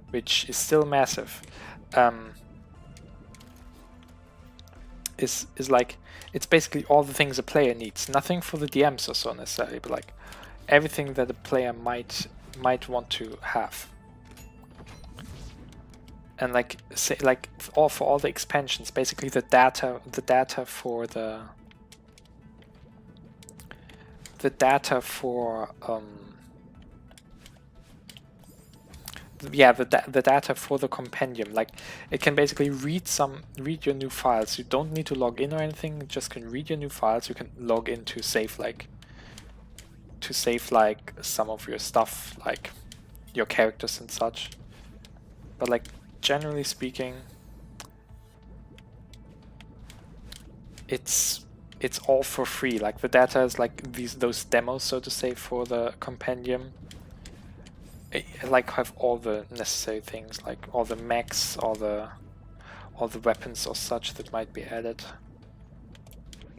which is still massive, is like it's basically all the things a player needs. Nothing for the DMs or so necessarily, but like everything that a player might want to have. And like say like for all the expansions, basically the data for the data for the data for the compendium, like it can basically read your new files. You don't need to log in or anything, you just can read your new files. You can log in to save like some of your stuff, like your characters and such, but like generally speaking it's all for free. Like the data is like those demos, so to say, for the compendium. Like have all the necessary things, like all the mechs, all the weapons or such that might be added.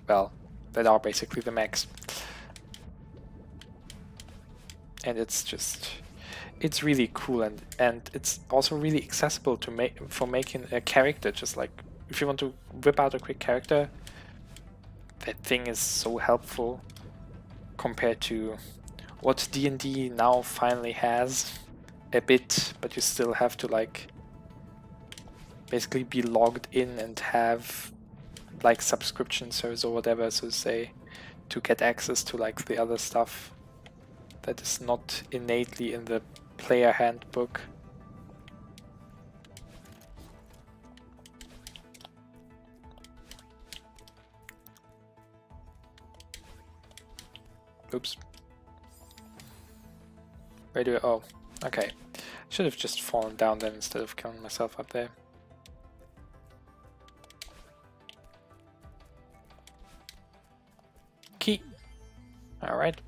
Well, that are basically the mechs. And it's really cool, and it's also really accessible to making a character. Just like if you want to whip out a quick character, that thing is so helpful compared to what D&D now finally has a bit, but you still have to like basically be logged in and have like subscription service or whatever, so to say, to get access to like the other stuff that is not innately in the player handbook. Oops. Where do I... Oh, okay. Should have just fallen down then instead of killing myself up there. Key. Alright.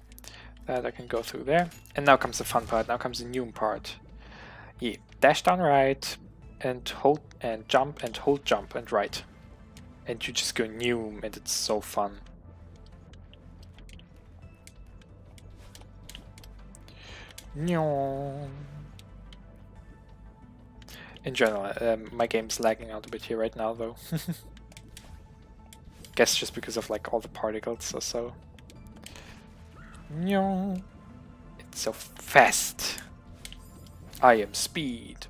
That I can go through there. And now comes the fun part. Now comes the new part. Yeah. Dash down right and hold and jump and hold jump and right. And you just go noom and it's so fun. In general, my game's lagging out a bit here right now, though. Guess just because of like all the particles or so. It's so fast. I am speed.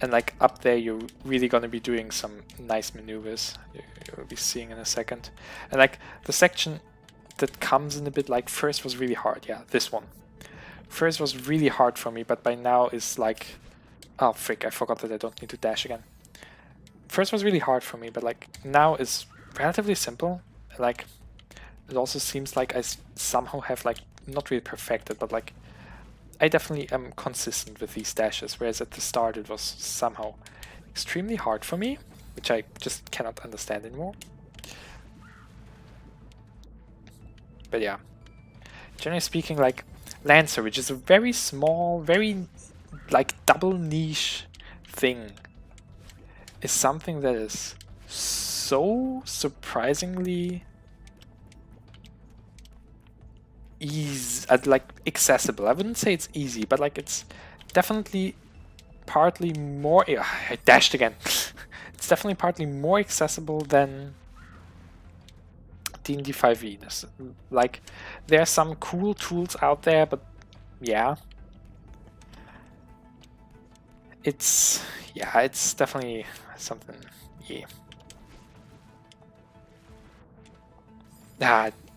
And like up there, you're really gonna be doing some nice maneuvers. You'll be seeing in a second. And like the section that comes in a bit, like first was really hard. Yeah, this one. First was really hard for me, but by now is like, oh frick, I forgot that I don't need to dash again. First was really hard for me, but like now is relatively simple. Like it also seems like I somehow have like not really perfected, but like I definitely am consistent with these dashes, whereas at the start it was somehow extremely hard for me, which I just cannot understand anymore. But yeah, generally speaking, like Lancer, which is a very small, very like double niche thing, is something that is so surprisingly easy, like accessible. I wouldn't say it's easy, but like it's definitely partly more. I dashed again. It's definitely partly more accessible than D&D 5e. Like there are some cool tools out there, but yeah, it's definitely something. Yeah.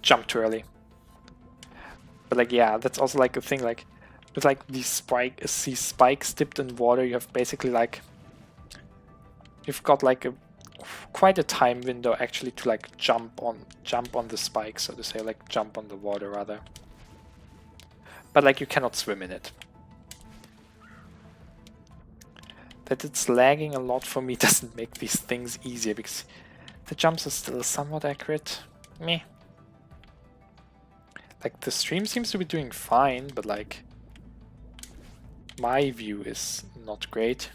Jumped too early. But like, yeah, that's also like a thing. Like with like these spikes dipped in water, you have basically like you've got like quite a time window actually to like jump on the spike, so to say, like jump on the water rather. But like you cannot swim in it. That it's lagging a lot for me doesn't make these things easier because the jumps are still somewhat accurate. Meh. Like the stream seems to be doing fine, but like my view is not great.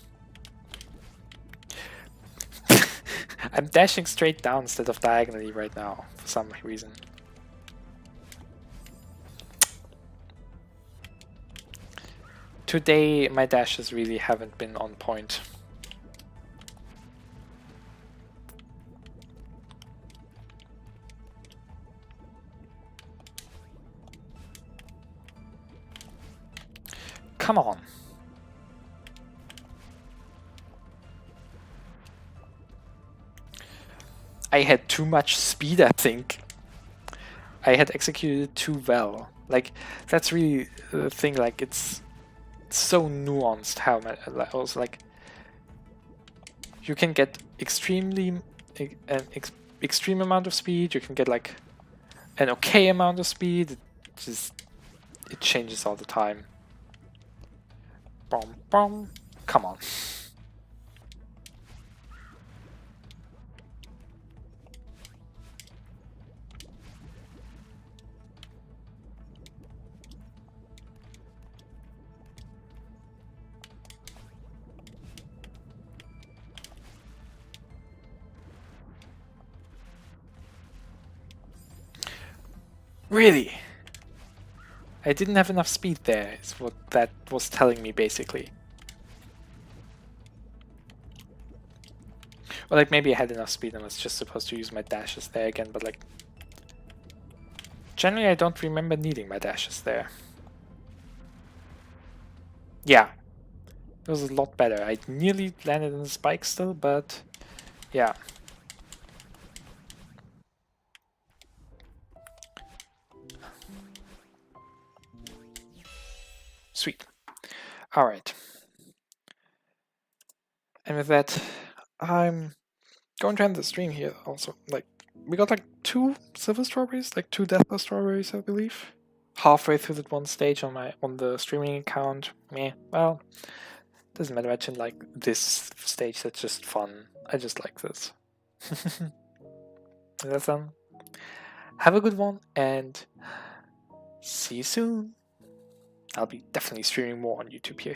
I'm dashing straight down instead of diagonally right now for some reason. Today my dashes really haven't been on point. Come on. I had too much speed, I think. I had executed it too well. Like, that's really the thing, like, it's so nuanced how also, like, you can get extreme amount of speed, you can get, like, an okay amount of speed, it changes all the time. Bom, bom. Come on. Really? I didn't have enough speed there, is what that was telling me, basically. Or like maybe I had enough speed and was just supposed to use my dashes there again, but like... Generally I don't remember needing my dashes there. Yeah. It was a lot better. I nearly landed in the spike still, but... Yeah. Sweet. Alright. And with that, I'm going to end the stream here also. Like, we got like 2 silver strawberries, like 2 deathless strawberries, I believe. Halfway through that one stage on the streaming account. Meh. Well, doesn't matter much in like this stage, that's just fun. I just like this. That's have a good one and see you soon. I'll be definitely streaming more on YouTube here.